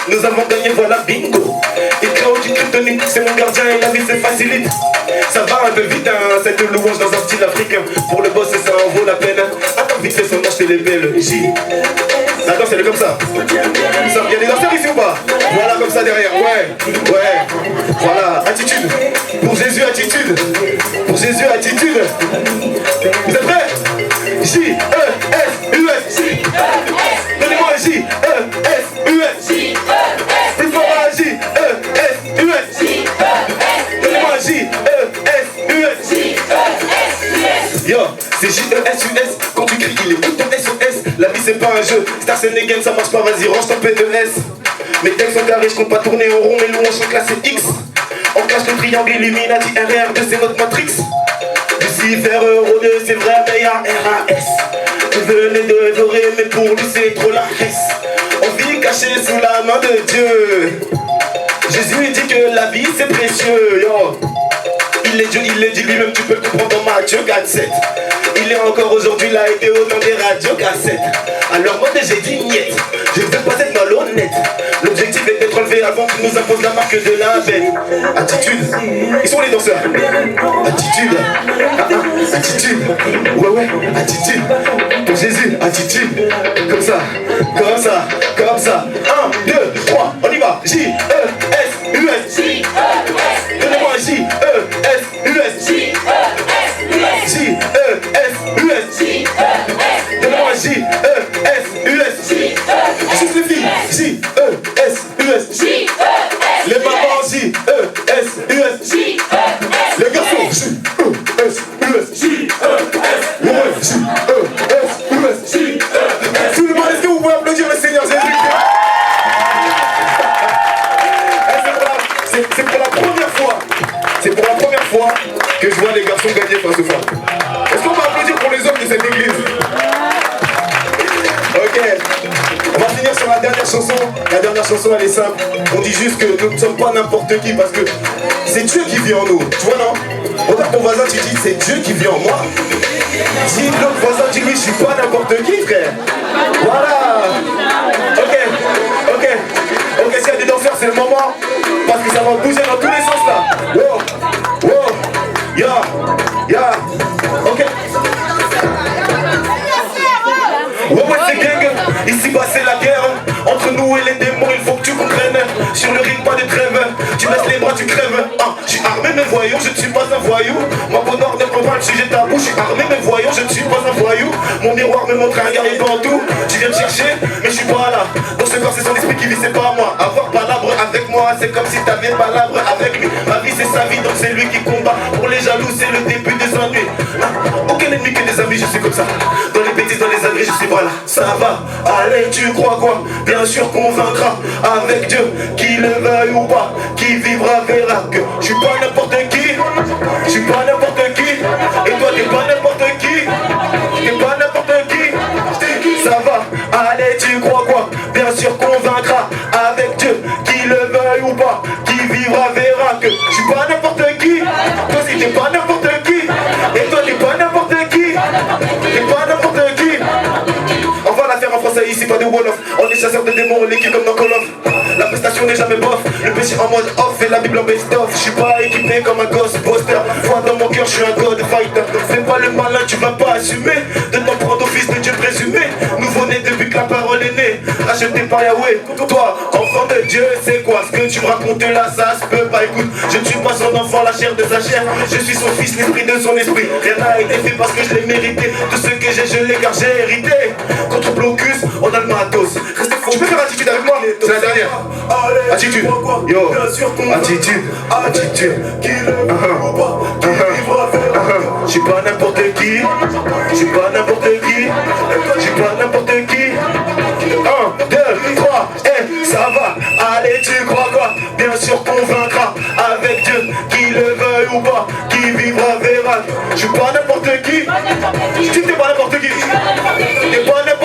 nous avons gagné, voilà bingo. Il crée du kryptonite, c'est mon gardien et la vie se facilite. Ça va un peu vite, hein, cette louange dans un style africain. Pour le boss, ça en vaut la peine. Attends, vite fait son âge, c'est les belles. J. La danse, elle est comme ça. Il y a des danseurs ici ou pas? Voilà, comme ça derrière. Ouais. Voilà, attitude. Pour Jésus, attitude. Pour Jésus, attitude. Vous êtes prêts? J-E-S-U-S. Donnez-moi un J-E-S-U-S. Plus fort à J-E-S-U-S. Donnez-moi un J-E-S-U-S. Yo, c'est J-E-S-U-S. Quand tu cries, il écoute ton SOS. La vie c'est pas un jeu, Star Sénégal ça marche pas, vas-y range ton PES. Mes textes sont carrés, je compte pas tourner au rond, mes louanges sont classées X. On cache le triangle Illuminati, RR2 c'est notre Matrix. Lucifer, Euro 2 c'est vrai mais y'a RAS. Vous venez de dévorer mais pour lui c'est trop la hesse. On vit caché sous la main de Dieu. Jésus dit que la vie c'est précieux, yo. Il est Dieu, il est dit lui-même, tu peux le comprendre dans Matthieu 4-7. Il est encore aujourd'hui là et au nom des radiocassettes. Alors moi j'ai dit niet, je ne veux pas être malhonnête. L'objectif est d'être enlevé avant qu'il nous impose la marque de la bête. Attitude, ils sont les danseurs. Attitude, attitude, ouais, attitude. Pour Jésus, attitude. Comme ça. 1, 2, 3, on y va. J-E-S-U-S. Donnez-moi un J-E-S. ce soir. Est-ce qu'on peut applaudir pour les hommes de cette église? Ok. On va finir sur la dernière chanson. La dernière chanson, elle est simple. On dit juste que nous ne sommes pas n'importe qui parce que c'est Dieu qui vit en nous. Tu vois, non? Regarde ton voisin, tu dis c'est Dieu qui vit en moi. Dis l'autre voisin, dis lui, je suis pas n'importe qui, frère. Voilà. Ok. Ok. Ok, s'il y a des danseurs, c'est le moment. Parce que ça va bouger dans tous les sens là. Wow. Wow. Ya. Ya. Ok. Ouais, c'est gang, ici bas c'est la guerre. Entre nous et les démons, il faut que tu comprennes. Sur le ring, pas de trêve. Tu baisses les bras, tu crèves. Je suis armé, mes voyous, je ne suis pas un voyou. Mon bonheur ne prend pas le sujet tabou. Je suis armé, mes voyous, je ne suis pas un voyou. Mon miroir me montre un guerrier tout. Tu viens me chercher, mais je suis pas là. Dans ce corps, c'est son esprit qui vit, c'est pas moi. Avoir palabre avec moi, c'est comme si t'avais palabre avec lui. Ma vie, c'est sa vie, donc c'est lui qui combat. Pour les jaloux, c'est le début des ennuis. Aucun ennemi que des amis, je suis comme ça. Dans les bêtises, dans les âneries, je suis voilà. Ça va, allez, tu crois quoi? Bien sûr qu'on vaincra avec Dieu, qu'il le veuille ou pas, qui vivra verra que je suis pas n'importe qui, je suis pas n'importe qui, et toi t'es pas n'importe qui, t'es pas n'importe qui, ça va, allez, tu crois quoi? Bien sûr qu'on vaincra avec Dieu, qu'il le veuille ou pas, qui vivra verra que je suis pas n'importe qui, toi si t'es pas n'importe qui, et toi t'es pas n'importe qui, t'es pas n'importe qui. On va la faire en français ici, pas de Wolof. On est chasseurs de démons, on l'équipe comme dans Call of. La prestation n'est jamais bof, le péché en mode off et la Bible en best-of. Je suis pas équipé comme un Ghostbuster. Foi dans mon cœur, je suis un God Fighter. Fais pas le malin, tu vas pas assumer de t'en prendre au fils de Dieu présumé. Nouveau-né depuis que la parole est née, racheté par Yahweh. Toi, enfant de Dieu, c'est quoi ce que tu me racontes là? Ça se peut pas, écoute. Je ne suis pas son enfant, la chair de sa chair. Je suis son fils, l'esprit de son esprit. Rien n'a été fait parce que je l'ai mérité. Tout ce que j'ai, je l'ai car j'ai hérité. Contre Blocus, on a le matos. Tu peux faire attitude avec moi? C'est la dernière. Attitude. Yo. Attitude. Attitude. Je suis pas n'importe qui. Je suis pas n'importe qui. Je suis pas n'importe qui. 1, 2, 3, et ça va. Allez, tu crois quoi? Bien sûr qu'on vaincra avec Dieu, qui le veuille ou pas, qui vivra verra. Je suis pas n'importe qui. Tu t'es pas n'importe qui. T'es pas n'importe qui.